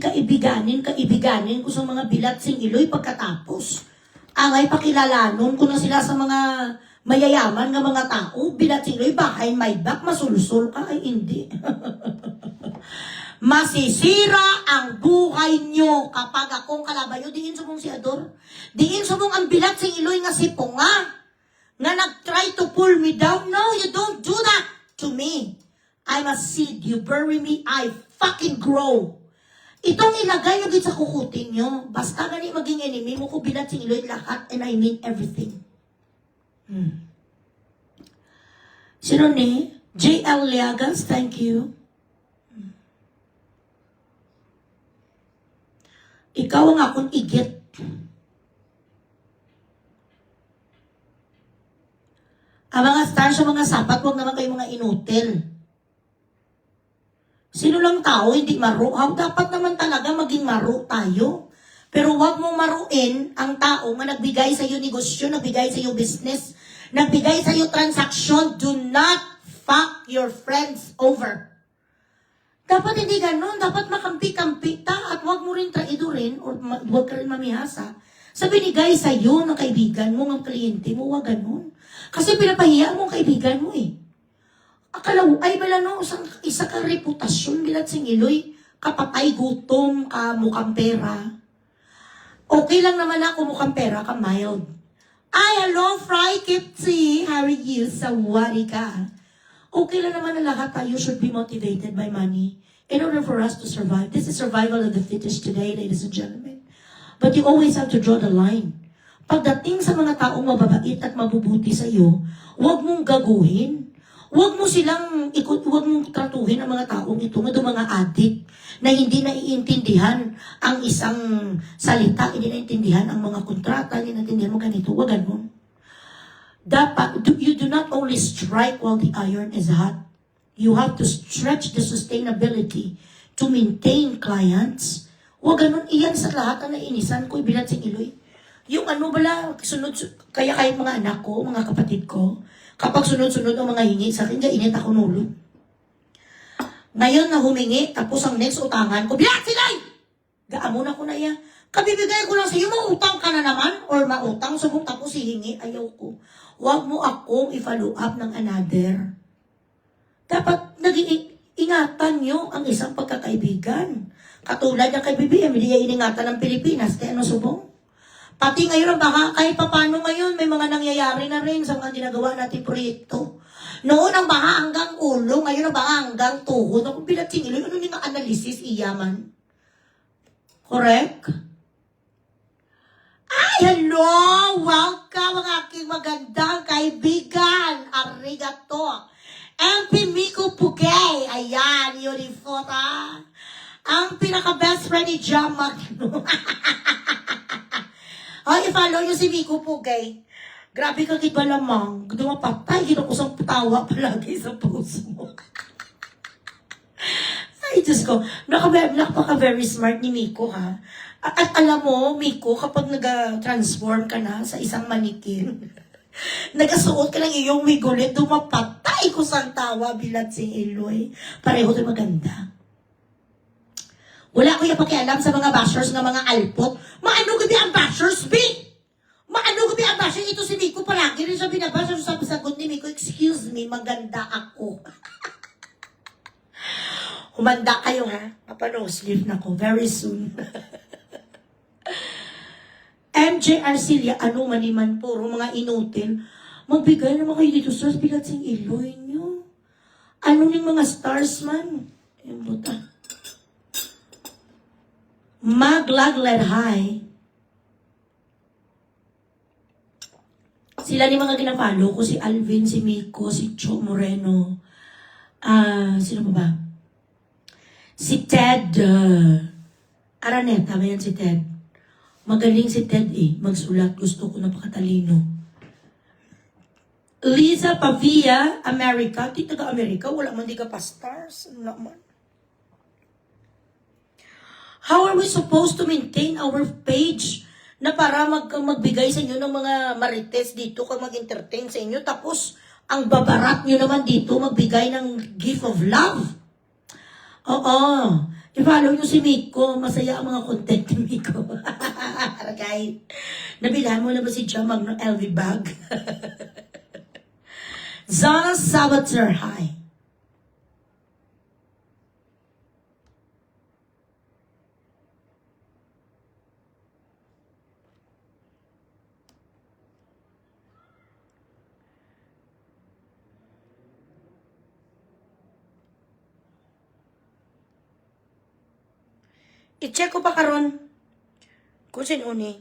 Kaibiganin ko sa mga bilat sing Iloy pagkatapos. Angay pakilalanon ko na sila sa mga mayayaman nga mga tao, bilat sing Iloy, bahay may back, masulusol ka, ay hindi. Masisira ang buhay nyo kapag akong kalabayo. Diin subong si Ador. Diin subong ang bilat sing Iloy nga si Punga. Nga nag-try to pull me down. No, you don't do that to me. I'm a seed. You bury me, I fucking grow. Itong ilagay nyo din sa kukutin nyo. Basta gani maging enemy mo ko bilat sing Iloy lahat and I mean everything. Sino ni? J.L. Liagas, thank you. Ikaw ang akong igit. Ang mga stars sa mga sapat, huwag naman kayo mga inutil. Sino lang tao, hindi maro? Dapat naman talaga maging maro tayo. Pero huwag mong maruin ang tao nga nagbigay sa iyo negosyo, nagbigay sa iyo business, nagbigay sa iyo transaksyon. Do not fuck your friends over. Dapat hindi ganun. Dapat makampi-kampi ta at huwag mo rin traidorin o huwag ka rin mamihasa. Sa binigay sa iyo ng kaibigan mo, ng kliyente mo, huwag ganun. Kasi pinapahiya mo ang kaibigan mo eh. Akala mo, ay bala no, isa kang reputasyon bilat sing Iloy, kapatay, gutom, mukhang pera. Okay lang naman ako mukhang pera, ka mild. Ay, hello, Fry Kipsy. How are you? Sawari ka. Okay lang naman na lahat tayo should be motivated by money in order for us to survive. This is survival of the fittest today, ladies and gentlemen. But you always have to draw the line. Pagdating sa mga taong mababait at mabubuti sa iyo, huwag mong gaguhin. Huwag mo silang huwag mong tratuhin ang mga taong ito, nga mga adik, na hindi naiintindihan ang isang salita, hindi naiintindihan ang mga kontrata, hindi naiintindihan mo ganito, huwag ganun. Dapat, you do not only strike while the iron is hot. You have to stretch the sustainability to maintain clients. Huwag ganun, iyan sa lahat ang nainisan ko, ibilat si Iloy. Yung ano bala, kaya kahit mga anak ko, mga kapatid ko, kapag sunod-sunod ang mga hingi sa akin, init ako nulo. Ngayon na humingi, tapos ang next utangan ko, bilat silay! Gaamon ako na iya. Kabibigay ko lang sa iyo, mautang ka na naman, or mautang, subong tapos hihingi, ayaw ko. Huwag mo akong i-follow up ng another. Dapat ingatan nyo ang isang pagkakaibigan. Katulad ng kay BBM, hindi niya iningatan ng Pilipinas. Kaya ano subong? Pati ngayon, baka kahit papano ngayon, may mga nangyayari na rin sa mga ginagawa nating proyekto. Noon ang baka hanggang ulo, ngayon ang baka hanggang tuhod. Ako bilating ilo, ano yung analysis, iyaman? Correct? Ay, hello! Welcome ang aking magandang kaibigan. Arigato. MP Miko Pugay. Ayan, uniform ha. Ang pinaka-best friend ni Jam Magno. Ay, i-follow nyo si Miko Pugay. Grabe ka kiba lamang. Dumapatay, ginukusang tawa palagi sa puso mo. Ay, Diyos ko. Napaka-very smart ni Miko, ha? At alam mo, Miko, kapag nag-transform ka na sa isang manikin, nagasuot ka ng iyong migulit, dumapatay ko sa tawa bilat si Eloy. Pareho din maganda. Wala ko yung pakialam sa mga bashers ng mga alpot. Maano gabi ang bashers, B? Maano gabi ang bashers? Ito si Miko palagi rin siya binabasher sa sagot ni Miko. Excuse me, maganda ako. Humanda kayo, ha? Papano, sleep na ko. Very soon. MJ Arcilia, ano maniman, puro mga inutil. Magbigay naman kayo dito, stars, bigat sing Iloy nyo. Ano yung mga stars man? Yung buta. Maglaglet high. Sila ni mga ginapalo ko, si Alvin, si Miko, si Cho Moreno. Sino pa ba? Si Ted Araneta, ba yan si Ted? Magaling si Ted magsulat. Gusto ko, napakatalino. Liza Pavia, America. Di taga-America, wala man di ka pa stars. Ano naman? How are we supposed to maintain our page na para magbigay sa inyo ng mga marites dito, kung mag-entertain sa inyo, tapos ang babarat nyo naman dito, magbigay ng gift of love? Oo. I-follow nyo si Miko. Masaya ang mga content ni Miko. Ragay. Nabilhan mo na ba si Jamag ng LV bag? Zana Sabater, hi. I-check ko pa karon kung sino ni.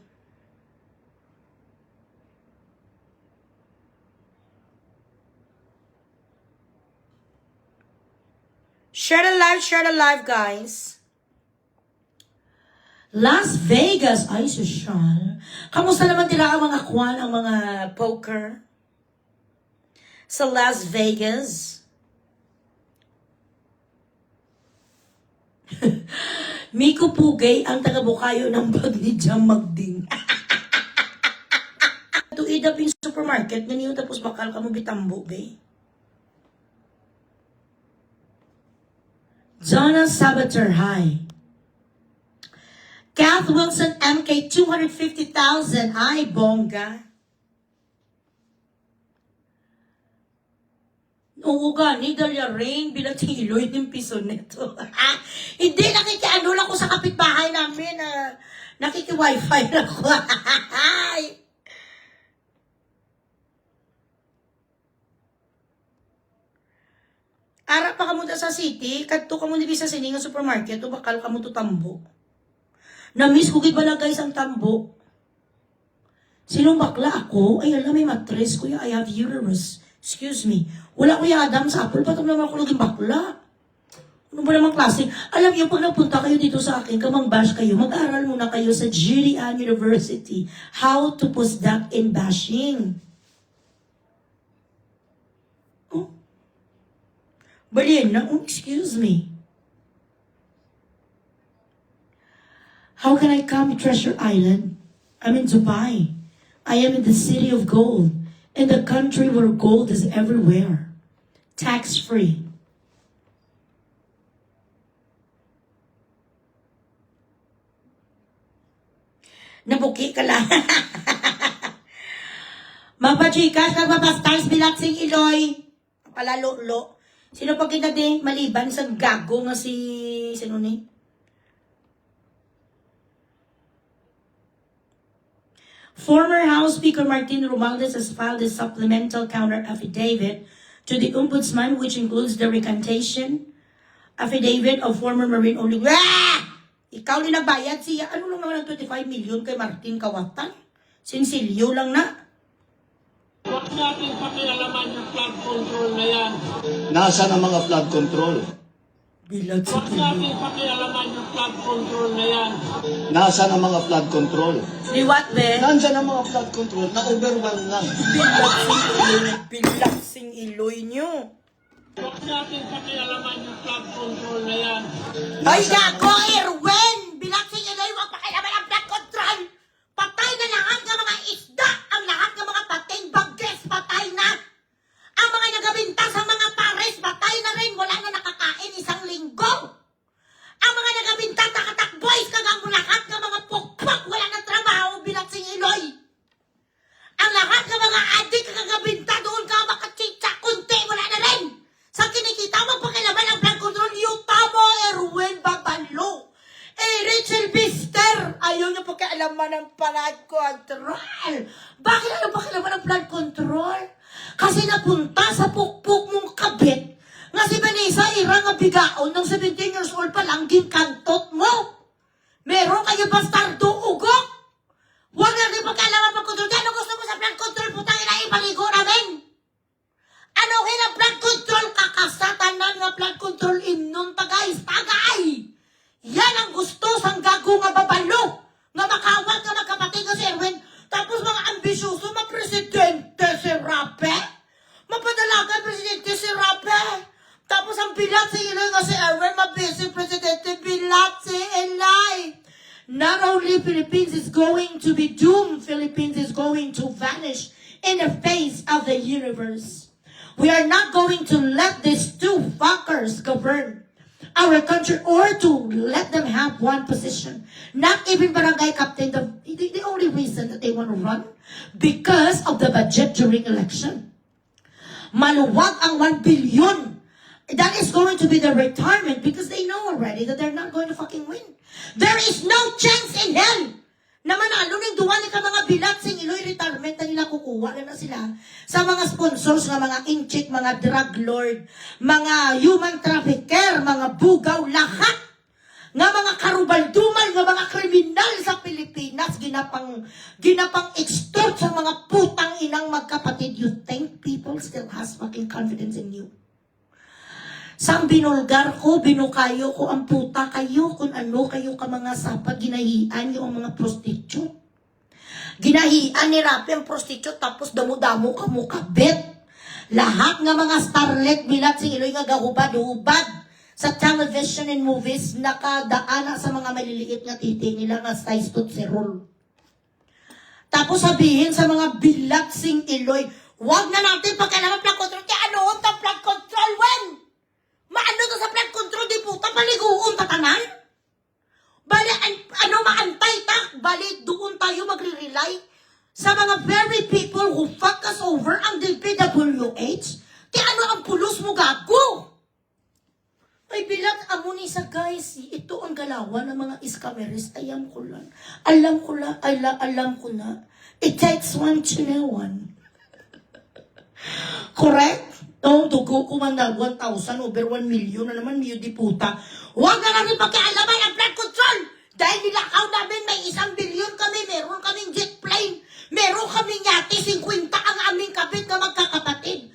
Share the live, guys. Las Vegas, ay sosyal. Kamusta naman nila ang mga kwan, ang mga poker sa Las Vegas? Miko Pugay ang taga-bukayo ng bag ni Jam Magding. To idap yung supermarket, ganyan tapos bakal ka mo bitambo, gay. Jonas Sabater, hi. Kath Wilson, MK, 250,000. Ay, bongga. Oo ka, ni Dalia Rain, bilang tiloy ng piso neto. Hindi, nakikiano lang ko sa kapitbahay namin. Nakiki-wifi lang ko. Ara pa kamunta sa city, kadto ka mo di sa sininga supermarket, o bakal ka mo to tambo. Na-miss ko ba na guys ang tambo? Sinong bakla ako? Ay, alam, may matres ko, I have uterus. Excuse me. Wala ko yung Adam sa Apple. Ba't naman ako naging bakla? Ano ba namang klase? Alam niyo, pag napunta kayo dito sa akin, kamang bash kayo, mag-aral muna kayo sa Julian University. How to postdoc in bashing. Oh? Balin na? Oh, excuse me. How can I come to Treasure Island? I'm in Dubai. I am in the city of gold. In the country where gold is everywhere. Tax-free. Nabuki ka lang. Mapachikas, nagpapastars, bilaksing Iloy. Palalo-lo. Sino pa kita din maliban sa gago nga si... Sino ni? Former House Speaker Martin Romualdez has filed a supplemental counter affidavit to the Ombudsman, which includes the recantation affidavit of former Marine Only. Ikaw din nagbayad siya. Ano lang naman ang 25 million kay Martin Kawatan? Sinsilyo lang na. Huwag natin pakialaman yung flood control na yan. Nasaan ang mga flood control? Bilad sa Huwag natin pakialaman yung flood control na yan. Nasaan ang mga flood control? Liwat, be? Nandyan ang mga flood control na overwhelmed lang. Bilaksing Iloy nyo. Huwag natin pakialaman yung flood control na yan. Ay, gago, Erwin! Bilaksing Iloy, huwag pakilaman ang blood control! Patay na lahat ng mga isda! Ang lahat ng mga pating bagges, patay na! Ang mga nagabinta sa mga pares, patay na rin! Wala na nakakain isang linggo! Ang mga nagabinta nakatakboys, kagang lahat ng mga pukpok, wala na trabaho, Bilaksing Iloy! Ang lahat ng mga adik kagabinta doon ka makachitsa, kunti, wala na rin! Sa kinikita mo, pakilaman ang blood control, yuta mo, Erwin Babalo. Rachel Bister, ayaw niya pakialaman ng blood control. Bakit ayaw pakialaman ng blood control? Kasi napunta sa pukpuk mong kabit nga si Vanessa Ira nga bigaon ng 17 years old pa lang ginkantot mo. Meron kayo bastardo ugok. Huwag na rin pakialaman ng blood control. Ano gusto mo sa blood control? Putang ina, ipaligo namin. Ano hina blood control? Kakasatanan nga blood control imnon tagay, tagay! Yan ang gusto sang gago nga babalo! Nga makawag nga magkapatid nga si Erwin. Tapos mga ambisyoso, ma-presidente si Rape. Mapadalagan presidente si Rape. Tapos ang bilat si Iloy nga si Erwin, mabisi presidente, bilat si Eli. Not only Philippines is going to be doomed, Philippines is going to vanish in the face of the universe. We are not going to let these two fuckers govern our country or to let them have one position. Not even barangay captain. The only reason that they want to run because of the budget during election. Maluwag ang 1 billion. That is going to be the retirement because they know already that they're not going to fucking win. There is no chance in hell na manalo ng duwali ka mga Bilaksing Iloy retirement na nila kukuha na sila sa mga sponsors ng mga inchik, mga drug lord, mga human trafficker, mga bugaw, lahat nga mga karubaldumal, nga mga kriminal sa Pilipinas, ginapang extort sa mga putang inang magkapatid. You think people still has fucking confidence in you? Sang binulgar ko, binukayo ko ang puta kayo, kung ano kayo ka mga sapat, ginahian niyo ang mga prostitute. Ginahian ni Rapi ang prostitute, tapos damo-damo ka mo kabit. Lahat nga mga starlet, Bilaksing Iloy nga gahubad-hubad sa television and movies, nakadaana sa mga maliliit nga titi nila nga size tutserol. Tapos sabihin sa mga Bilaksing Iloy, wag na natin pagkailangan blood control, kaya ano ang blood control, when? Maano to sa blood control, di puta, paliguon tatanan? Bali, ano maantay ta? Bali, doon tayo magre-rely sa mga very people who fuck us over ang DPWH. Di ano ang pulos mo, gago? Ay, bilang amuni sa guys, ito ang galawan ng mga scammers. Alam ko lang. Alam ko na. It takes one to know one. Correct? Oh, dugo ko man na 1,000 over 1 million na naman, miyo di puta. Huwag na namin pagkaalaman ang blood control! Dahil nilakaw namin, may 1 billion kami, meron kaming jet plane, meron kaming yate, 50 ang aming kabit na magkakapatid.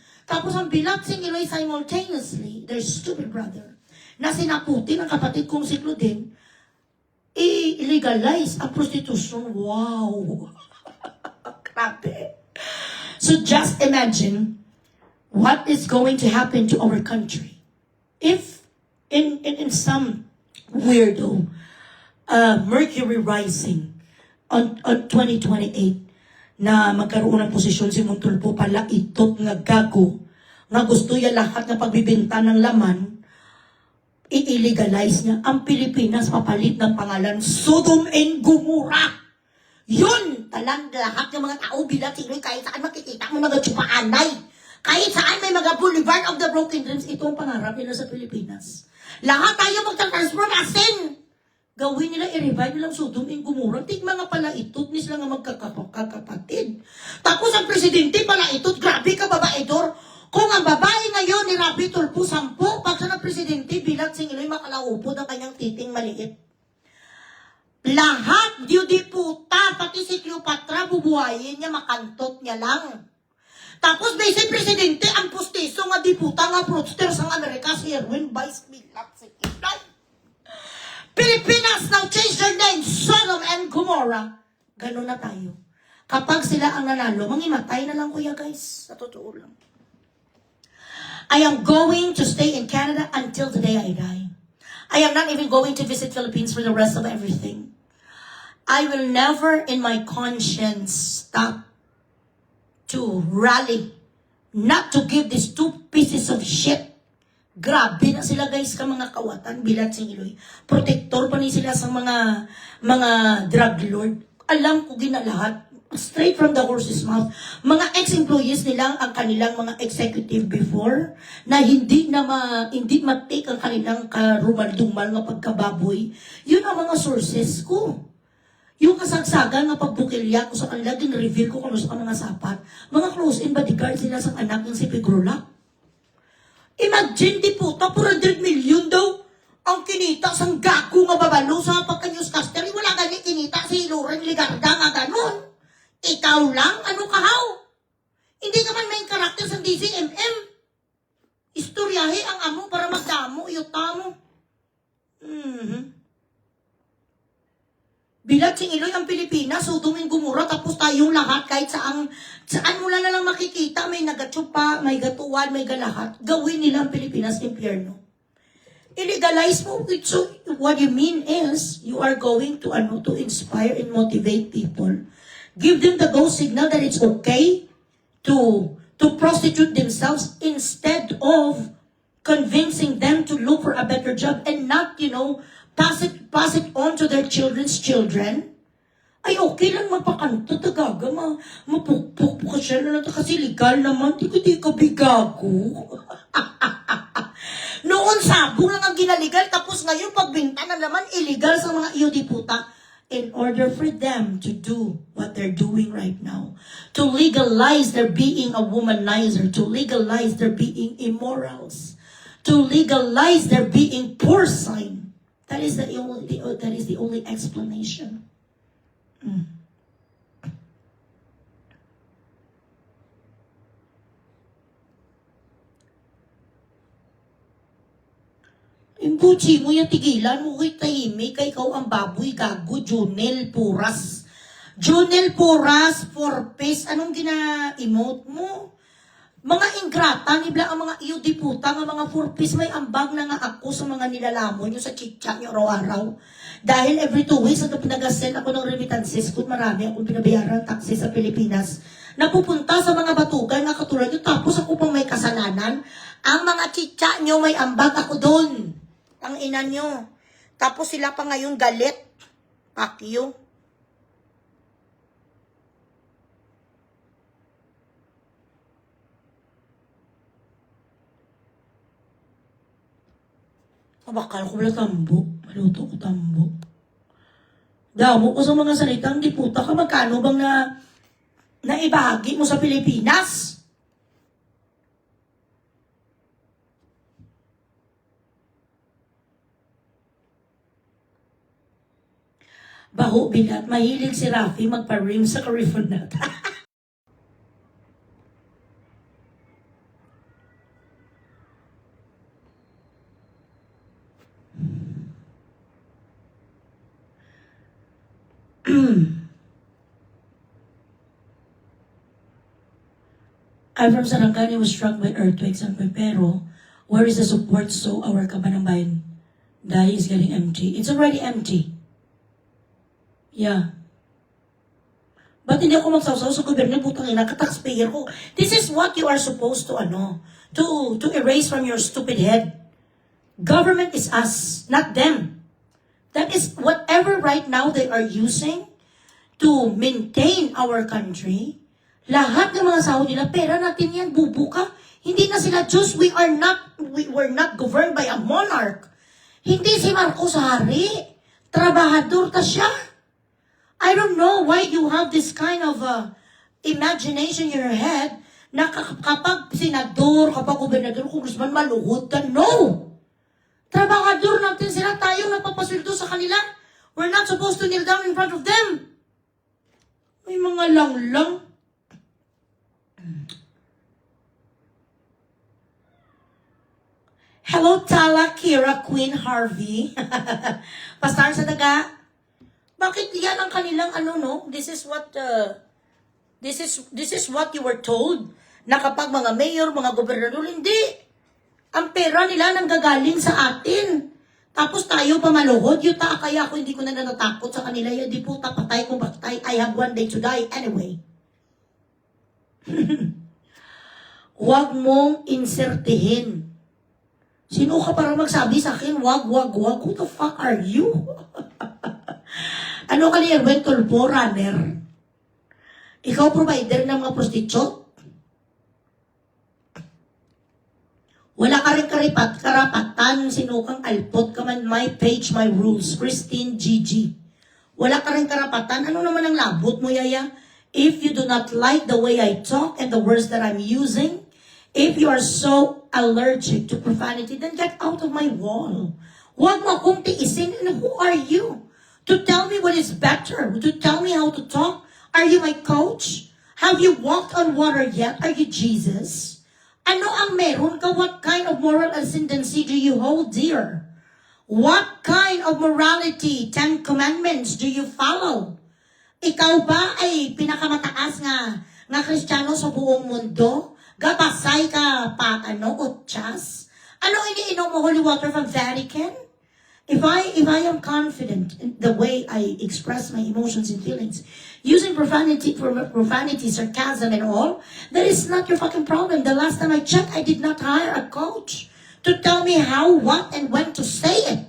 Bilat Singiloy simultaneously, their stupid brother, na sinaputi ng kapatid kong si Claudine, i-legalize ang prostitution. Wow! Grabe. So just imagine what is going to happen to our country if in some weirdo Mercury rising on 2028 na magkaroon ng posisyon si Montulfo pala itot nga gago nga gusto niya lahat ng pagbibenta ng laman, i-legalize niya ang Pilipinas papalit ng pangalan Sodom and Gomorrah. Yun! Talang lahat ng mga tao bilang Singiloy, kahit saan makikita mo mga tsupaanay. Kahit saan may mga Boulevard of the Broken Dreams, ito ang pangarap nila sa Pilipinas. Lahat tayo magtatransform asin! Gawin nila, i-revive nilang Sodom and Gomorrah. Tigma nga pala itot, ni sila nga magkakapatid. Tapos ang presidente pala itot, grabe ka babaedor. Kung ang babae ngayon ni Rapi Tulfo 10, pag siya na presidente, bilang Singiloy, makalaupod ang kanyang titing maliit. Lahat, di puta, pati si Cleopatra, bubuhayin niya, makantot niya lang. Tapos Vice Presidente, ang pustiso nga di puta nga fraudster sa Amerika, si Erwin Vice Bilat Singiloy. Pilipinas now change their name, Sodom and Gomorrah. Ganun na tayo. Kapag sila ang nanalo, mangimatay na lang kuya guys. Sa totoo lang. I am going to stay in Canada until the day I die. I am not even going to visit Philippines for the rest of everything. I will never in my conscience stop to rally, not to give these two pieces of shit. Grabe na sila guys ka mga kawatan, Bilat Singiloy. Protector pa ni sila sa mga drug lord. Alam ko gina lahat. Straight from the horse's mouth. Mga ex-employees nila ang kanilang mga executive before na hindi ma-take ang kanilang karumal-dumal nga pagkababoy. Yun ang mga sources ko. Yung kasagsagan nga pagbukilya ko sa kanila, din reveal ko kung ano sa mga sapat. Mga close-in bodyguards nila sa anak ng si Pigrola. Imagine, di puta, 400 million daw ang kinita sang gago nga babalo sa pagka-newscaster. Wala ganyan kinita si Loren Ligarda nga ganon. Ikaw lang? Ano kahaw? Hindi ka man may karakter sa DCMM. Istoryahe ang amo para magdamo, yuta mo. Bilat Singiloy ang Pilipinas, Sodom and Gomorrah, tapos tayong lahat, kahit saan mo lang makikita, may nagatsupa, may gatuwan, may galahat, gawin nila ang Pilipinas impyerno. Illegalize mo, so what you mean is, you are going to inspire and motivate people. Give them the go signal that it's okay to prostitute themselves instead of convincing them to look for a better job and not, pass it on to their children's children. Ay, okay lang mapakanto, tagaga, mapukpuk ka siya na kasi legal naman, di ka bigago. Noon, sabong lang ang ginaligal, tapos ngayon, pagbinta na naman, illegal sa mga iyo, di puta. In order for them to do what they're doing right now, to legalize their being a womanizer, to legalize their being immorals, to legalize their being porcine. That is the only explanation. Imbuchi mo yung tigilan mo kay tahimik, kay ikaw ang baboy, gago, Junel Puras. Junel Puras, for peace, anong gina-emote mo? Mga ingrata, nibla ang mga iyo di puta, nga mga for peace, may ambag na nga ako sa mga nilalamon nyo sa chitcha nyo araw-araw. Dahil every 2 weeks, nag-send ako ng remittances, kung marami akong pinabayaran taxi sa Pilipinas, napupunta sa mga batugan nga katulad nyo, tapos ako pang may kasalanan, ang mga chitcha nyo may ambag ako doon. Ang ina nyo. Tapos sila pa ngayon galit. Pakyo. Bakal ko wala tambo. Maluto ko tambo. Damo ko sa mga salitang di puta ka. Magkano bang naibahagi mo sa Pilipinas? Baho, Bilat, mahilig si Rafi magpa-rim sa Carifonat. I'm from Sarangani, was struck by earthquakes and pero where is the support so our Kabanambayan dai is getting empty? It's already empty. Yeah. Ba't hindi ako magsawsaw sa gobyerno? Putang ina, ka-taxpayer ko. This is what you are supposed to, to erase from your stupid head. Government is us, not them. That is whatever right now they are using to maintain our country. Lahat ng mga sahod nila, pera natin yan, bubu ka. Hindi na sila Diyos. We're not governed by a monarch. Hindi si Marcos hari. Trabahador ta siya. I don't know why you have this kind of imagination in your head na kapag senador, kapag gobernador, congressman, maluhod ka. No! Trabahador natin sila, tayo nagpapasweldo sa kanila. We're not supposed to kneel down in front of them. May mga lang. Hello, Tala, Kira, Queen, Harvey. Pastar sa daga. Bakit yan ang kanilang This is what you were told na kapag mga mayor, mga gobernador, hindi. Ang pera nila nanggagaling sa atin. Tapos tayo pamaluhod, yuta kaya ako hindi ko na natatakot sa kanila. Di po tapatay kung patay. I have one day to die anyway. Huwag mong insertihin. Sino ka para magsabi sa akin? Wag. Who the fuck are you? Ano ka niya? Tulpo runner? Ikaw provider ng mga prostitute? Wala ka rin karapatan, sinukang alpot ka man, my page, my rules. Christine Gigi. Wala ka rin karapatan. Ano naman ang labot mo, yaya? If you do not like the way I talk and the words that I'm using, if you are so allergic to profanity, then get out of my wall. Huwag mo akong tiisin. And who are you? To tell me what is better? To tell me how to talk? Are you my coach? Have you walked on water yet? Are you Jesus? Ano ang meron ka? What kind of moral ascendancy do you hold dear? What kind of morality, 10 commandments do you follow? Ikaw ba ay pinakamataas nga Kristiyano sa buong mundo? Gabasay ka pa, utyas? Ano iniinom mo holy water from Vatican? If I am confident in the way I express my emotions and feelings, using profanity, sarcasm and all, that is not your fucking problem. The last time I checked, I did not hire a coach to tell me how, what, and when to say it.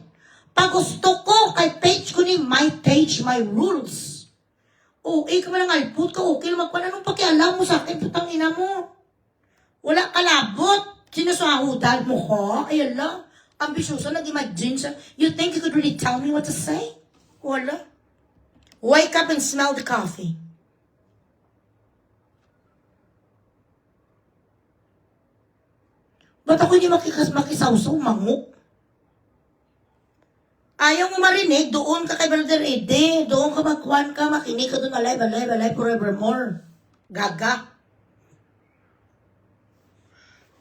Pag gusto ko, kay page ko ni my page, my rules. Okay ka man ang alput ka, okay lang magpan. Anong pakialam mo sa akin, putang ina mo? Wala kalabot. Sinusahudan mo ko? Ayan lang. Ambisyoso, nag-imagine siya. You think you could really tell me what to say? Wala. Wake up and smell the coffee. Ba't ako hindi makisawsaw, mangok? Ayaw mo marinig, doon ka kay Brother Ede. Doon ka magkuhan ka, makinig ka doon, alive, forevermore. Gaga.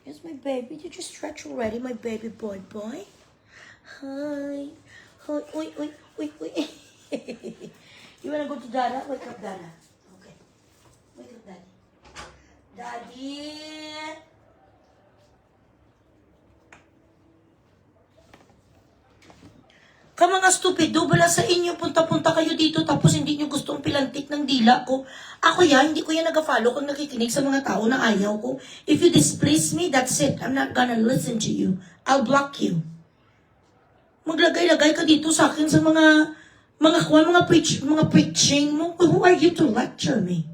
Yes, my baby. Did you stretch already, my baby boy? Hi. Uy. You wanna go to Dada? Wake up, Dada. Okay. Wake up, Daddy. Daddy. Mga stupido, bala sa inyo, punta-punta kayo dito tapos hindi nyo gustong pilantik ng dila ko. Ako hindi ko yan nag-follow kung nakikinig sa mga tao na ayaw ko. If you displease me, that's it. I'm not gonna listen to you. I'll block you. Maglagay-lagay ka dito sa akin sa mga preaching mo. Who are you to lecture me?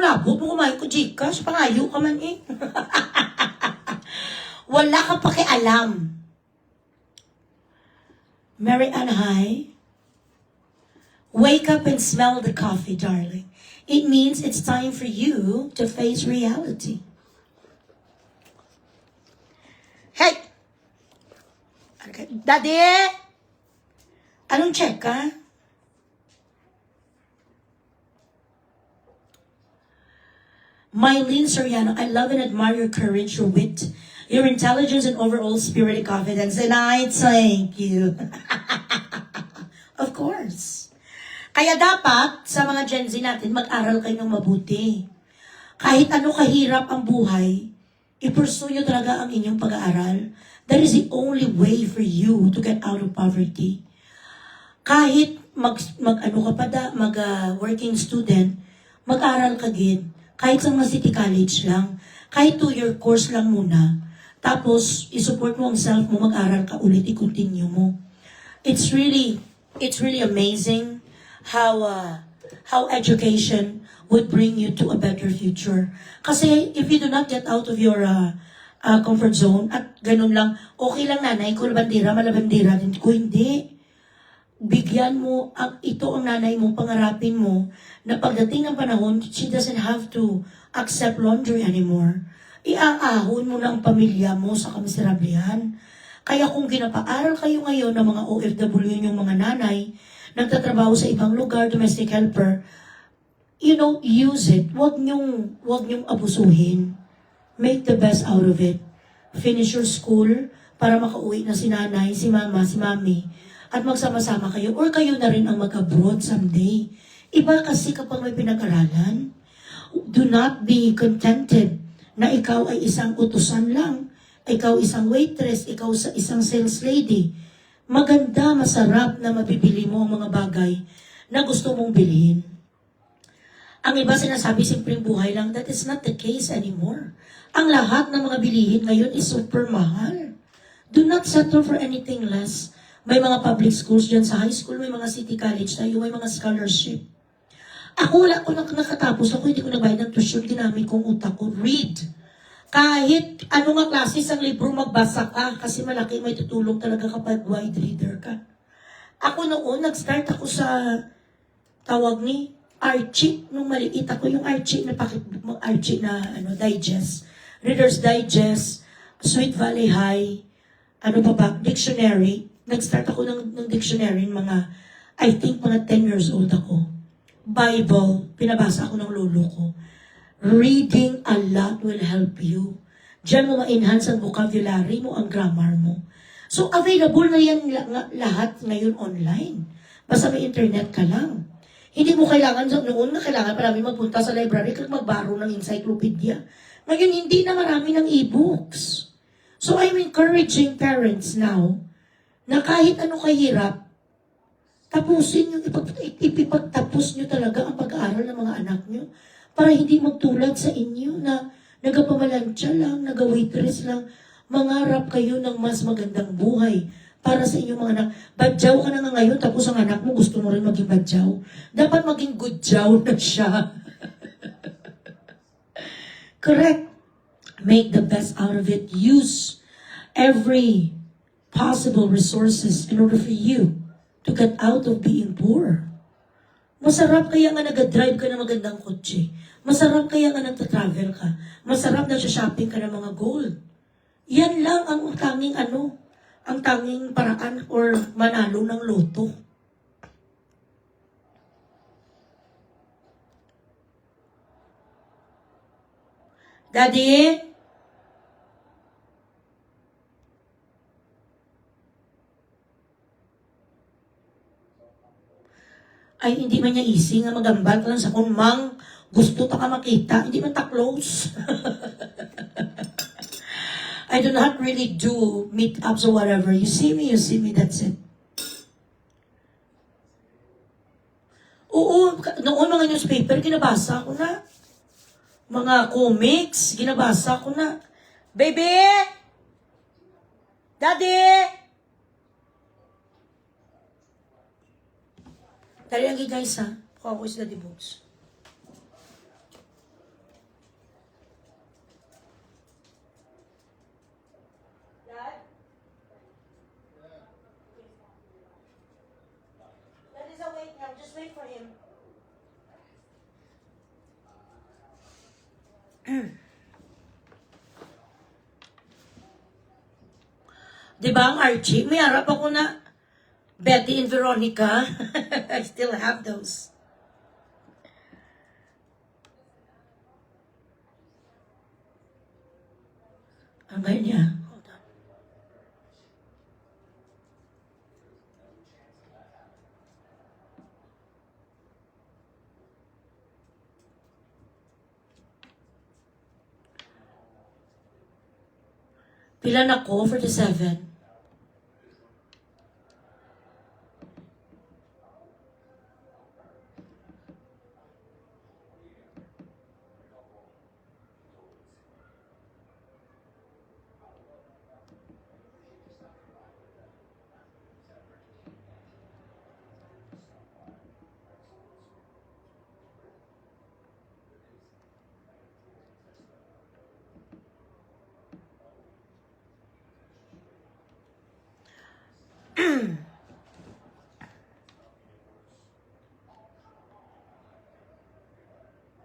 Labot mo kumain ko, Gcash. Pangayo ka man eh. Wala ka pakialam. Mary Ann High, wake up and smell the coffee, darling. It means it's time for you to face reality. Hey! Daddy! Anong check ka? Mylene Soriano, I love and admire your courage, your wit, your intelligence, and overall spirit and confidence. And I thank you. Of course. Kaya dapat, sa mga Gen Z natin, mag-aral kayo ng mabuti. Kahit ano kahirap ang buhay, i-pursue nyo talaga ang inyong pag-aaral. That is the only way for you to get out of poverty. Kahit working student, mag-aral ka din. Kahit sa mga city college lang. Kahit 2-year course lang muna. Tapos, isupport mo ang self mo, mag-aral ka ulit, i-continue mo. It's really amazing how education would bring you to a better future. Kasi if you do not get out of your comfort zone, at ganun lang, okay lang nanay ko, malabandira din ko, hindi. Bigyan mo, ito ang nanay mo, pangarapin mo, na pagdating ng panahon, she doesn't have to accept laundry anymore. Iaahon mo na ang pamilya mo sa kamiserablehan. Kaya kung ginapaaral kayo ngayon ng mga OFW yung mga nanay, nagtatrabaho sa ibang lugar, domestic helper, use it. Huwag niyong abusuhin. Make the best out of it. Finish your school para makauwi na si nanay, si mama, si mami, at magsama-sama kayo, or kayo na rin ang mag-abroad someday. Iba kasi kapag may pinag-aralan, do not be contented na ikaw ay isang utusan lang, ikaw isang waitress, ikaw isang sales lady. Maganda, masarap na mabibili mo ang mga bagay na gusto mong bilhin. Ang iba sinasabi, simpleng buhay lang. That is not the case anymore. Ang lahat ng mga bilihin ngayon is super mahal. Do not settle for anything less. May mga public schools dyan sa high school, may mga city college tayo, may mga scholarship. Ako, wala ko nakatapos. Ako, hindi ko nagbayad ng tuition, ginamit kong utak ko. Read. Kahit ano nga klase ang libro, magbasa ka. Kasi malaki may tutulong talaga kapag wide reader ka. Ako noon, nag-start ako sa tawag ni Archie. Nung maliit ako, yung Archie na digest. Reader's Digest, Sweet Valley High, dictionary. Nag-start ako ng dictionary, I think mga 10 years old ako. Bible, pinabasa ako ng lolo ko. Reading a lot will help you. Diyan mo ma-enhance ang vocabulary mo, ang grammar mo. So, available na yan lahat ngayon online. Basta may internet ka lang. Hindi mo kailangan, noon na kailangan pa namin magpunta sa library kag magbaro ng encyclopedia. Ngayon, hindi na marami ng e-books. So, I'm encouraging parents now na kahit ano kahirap, tapusin nyo, ipagtapos nyo talaga ang pag-aaral ng mga anak nyo para hindi magtulad sa inyo na nagapamalansya lang, nagawaitress lang. Mangarap kayo ng mas magandang buhay para sa inyong mga anak. Badyaw ka na nga ngayon, tapos ang anak mo gusto mo rin maging badyaw. Dapat maging goodyaw na siya. Correct. Make the best out of it. Use every possible resources in order for you to get out of being poor. Masarap kaya nga nag-drive ka ng magandang kotse. Masarap kaya nga nagta-travel ka. Masarap na shopping ka ng mga gold. Yan lang ang tanging ang tanging paraan or manalo ng loto. Daddy? Ay, hindi man niya easy nga magambal ka lang sa kung mang gusto ta ka makita, hindi man ta close. I do not really do meetups or whatever. You see me, that's it. Oo, noon mga newspaper, ginabasa ko na. Mga comics, ginabasa ko na. Baby! Daddy! Tari lagi guys ha. Kuha ko sila di books. Dad? Dad is awake now. Just wait for him. Diba ang Archie? May harap ako na Betty and Veronica. I still have those. Hanggang niya. Hold on. Pila na ko? 47.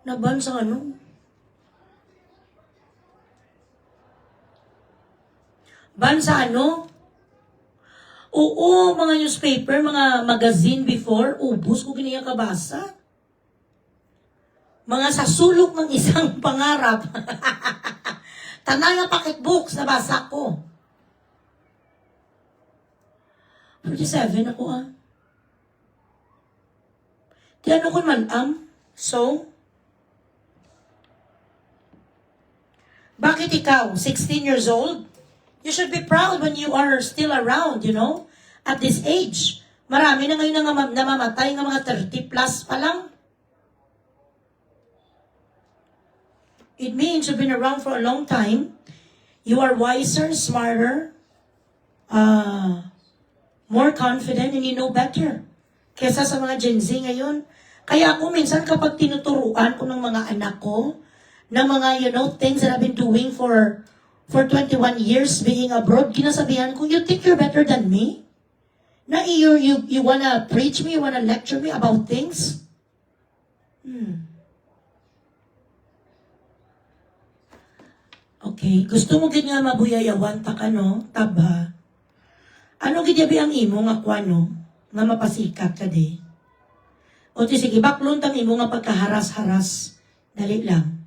Naban sa ano? Ban sa ano? Oo, mga newspaper, mga magazine before, ubus ko ginaya kabasa. Mga sa sulok ng isang pangarap. Tanay nga pocket books, nabasa ko. 47 ako ah. Di ano ko man So, bakit ikaw, 16 years old? You should be proud when you are still around, you know? At this age. Marami na ngayon namamatay ng mga 30 plus pa lang. It means you've been around for a long time. You are wiser, smarter, more confident, and you know better. Kesa sa mga Gen Z ngayon. Kaya ako minsan kapag tinuturuan ko ng mga anak ko, ng mga, you know, things that I've been doing for 21 years being abroad, kinasabihan ko, you think you're better than me? Na you wanna preach me, you wanna lecture me about things? Okay, gusto mo gid nga mabuyayawan ta ka, no? Taba. Ano gid yabi ang imo nga kwano? Nga mapasikat ka di? O ti sige, baklon tang imo nga pagkaharas-haras. Dali lang.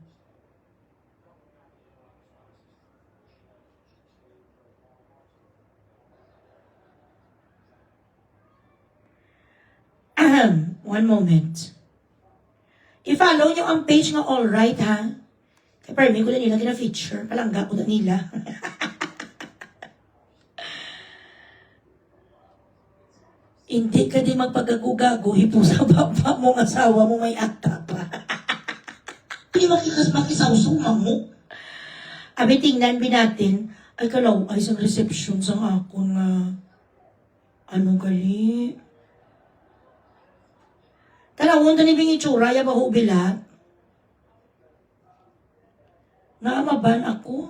One moment. I-follow nyo ang page nga alright, ha? Kaya parang ko na nila gina-feature. Palangga ko na nila. Hindi ka di magpagago-gago, hipusa baba mo, asawa mo, may akta pa. Hindi makisawsuma mo. Abi, tingnan natin. Ay, kalaw, ay, sa reception sa ako nga. Ano gali? Kalawon ta ni bingi tsura, ya baho bilat. Naamaban ako.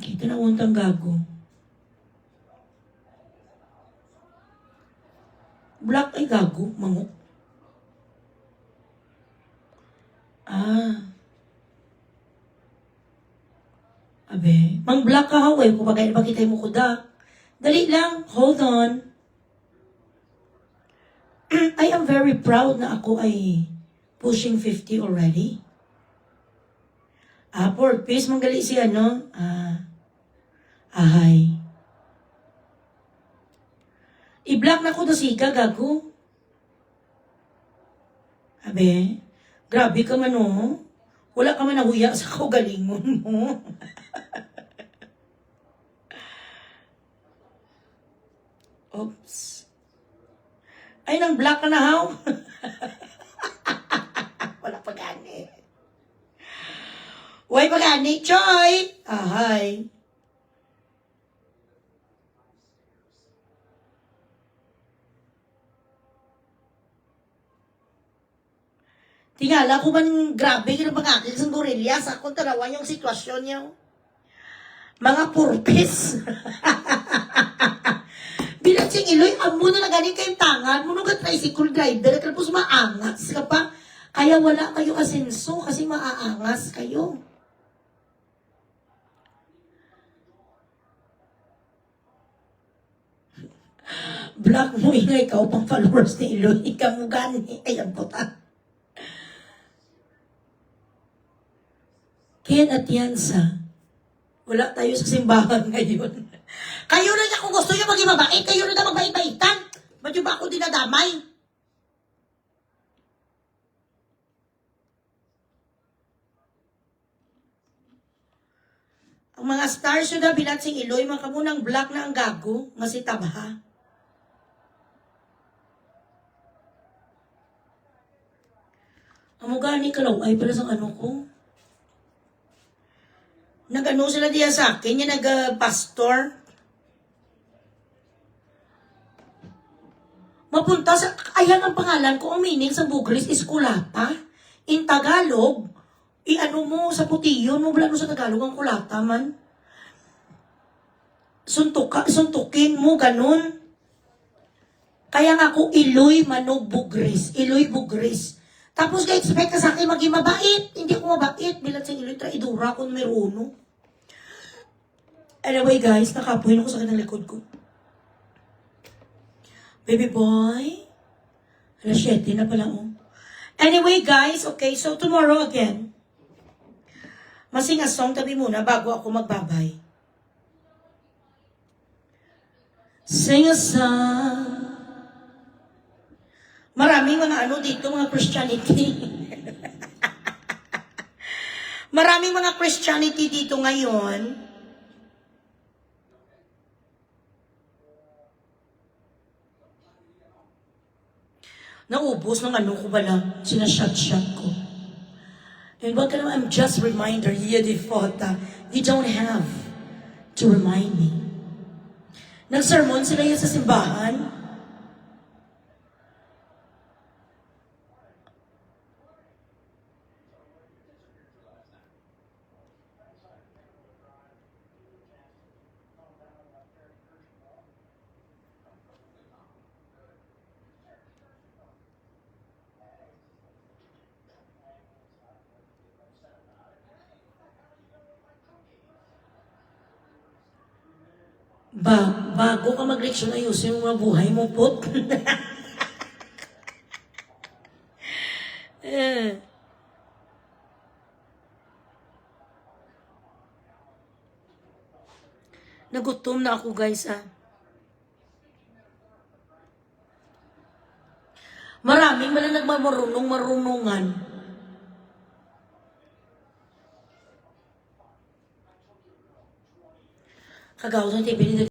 Kita na untang gago. Black ay gago, mangok. Abe, mang black ka haway, kung bagay na bakitay mo kuda. Dali lang, hold on. I am very proud na ako ay pushing 50 already. For peace, manggali siya, no? Ahay. I-block na ko na siga, gago. Abe, grabe ka man, oh. Wala ka man nahuya sa kaugalingon mo. Oops. Ay, nang black ka na, how? Wala pa gani. Uy, pa gani, Choy! Ahay. Tingala ko man grabe yung pag-akil sa gorilla sa akong tarawan yung sitwasyon niyo. Mga purpis. Bilang sing iloy, amo na ganin kayong tangan, mo nung tricycle rider, tapos maangas ka pa. Kaya wala kayo asenso kasi maaangas kayo. Black mo ingay ka pang followers ni Iloy, ikaw mo gani, ayan po ta. Ken at Yansa, wala tayo sa simbahan ngayon. Kayo na niya kung gusto niyo maging mabait, kayo na magbait-baitan. Ba't yung ba ako dinadamay? Ang mga stars yun na binatsing iloy, mga kamunang black na ang gago, nga si Tabha. Amo gani ka ay pala sa ano ko. Nag-ano sila diya sa akin, yung nag-pastor. Mapunta sa, ayan ang pangalan ko, ang meaning sa Bugris is kulata. In Tagalog, i-ano mo sa putiyon mo, wala mo sa Tagalog ang kulata man. Suntukin mo, ganun. Kaya nga ako, Iloy Manog Bugris. Iloy Bugris. Tapos ka-expect ka sa akin maging mabait. Hindi ako mabait. Bilang sa Iloy, traidura ko numero 1. Anyway guys, nakapoy ako sa kanang likod ko. Baby boy. Alas 7 na pala oh. Anyway guys, okay, so tomorrow again. Masing a song tabi muna bago ako magbabay. Sing a song. Maraming mga ano dito, mga Christianity. Maraming mga Christianity dito ngayon. Naubos ng ano ko bala, sinashot-shot ko. And what kind of, I'm just reminder, Yedifota, you don't have to remind me. Nag-sermon sila yan sa simbahan. Bago ka mag-leksyon, ayusin mo mga buhay mo, pot. Nagutom na ako, guys, ah. Maraming man na nagmamarunong-marunungan. Kagaw sa TV ni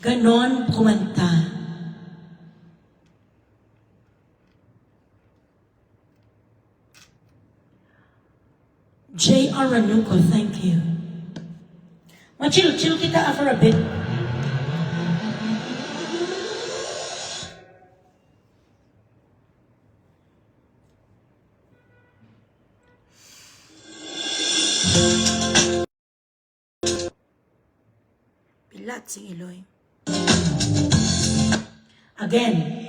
Ganon kumanta. J.R. Ranuco, thank you. Chill kita for a bit. Pilat sing Iloy. Again.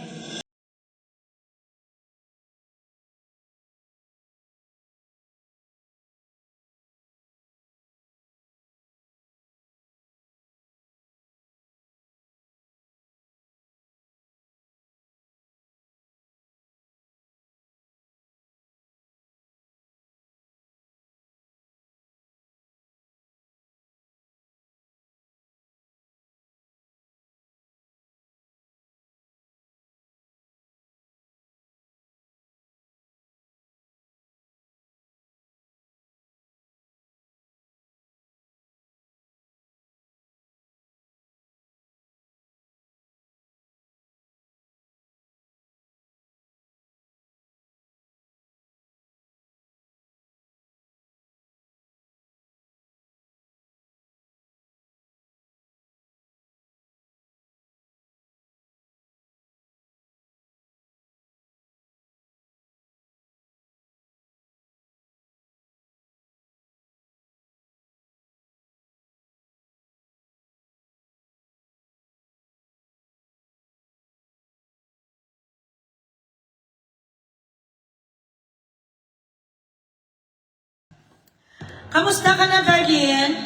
Kamusta ka na, Guardian?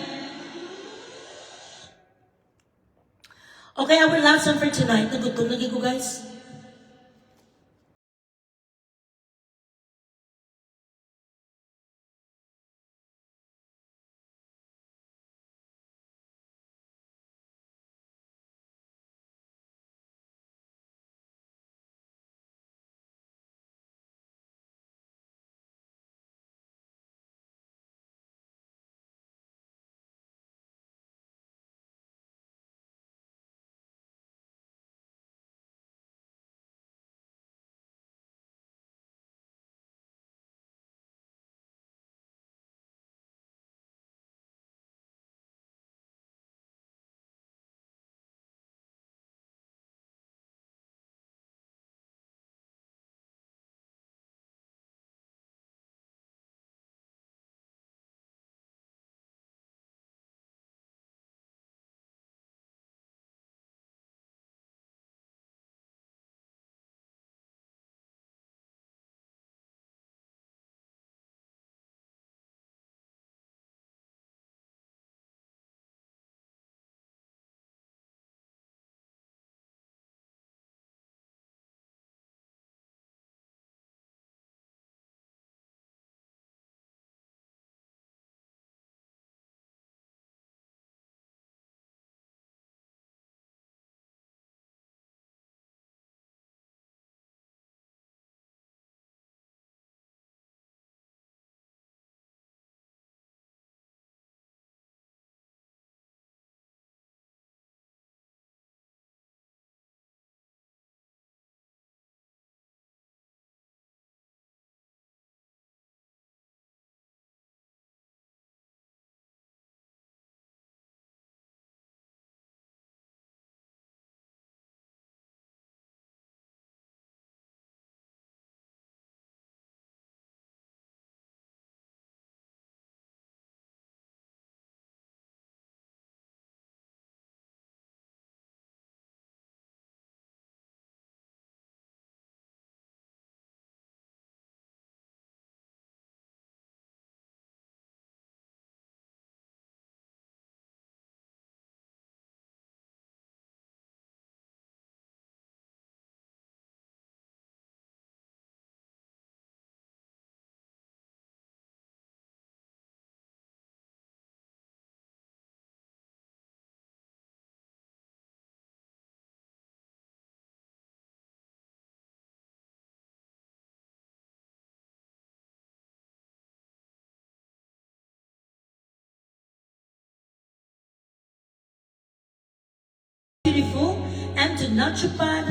Okay, our last one for tonight. Nagutom lagi ko, guys. to not chupar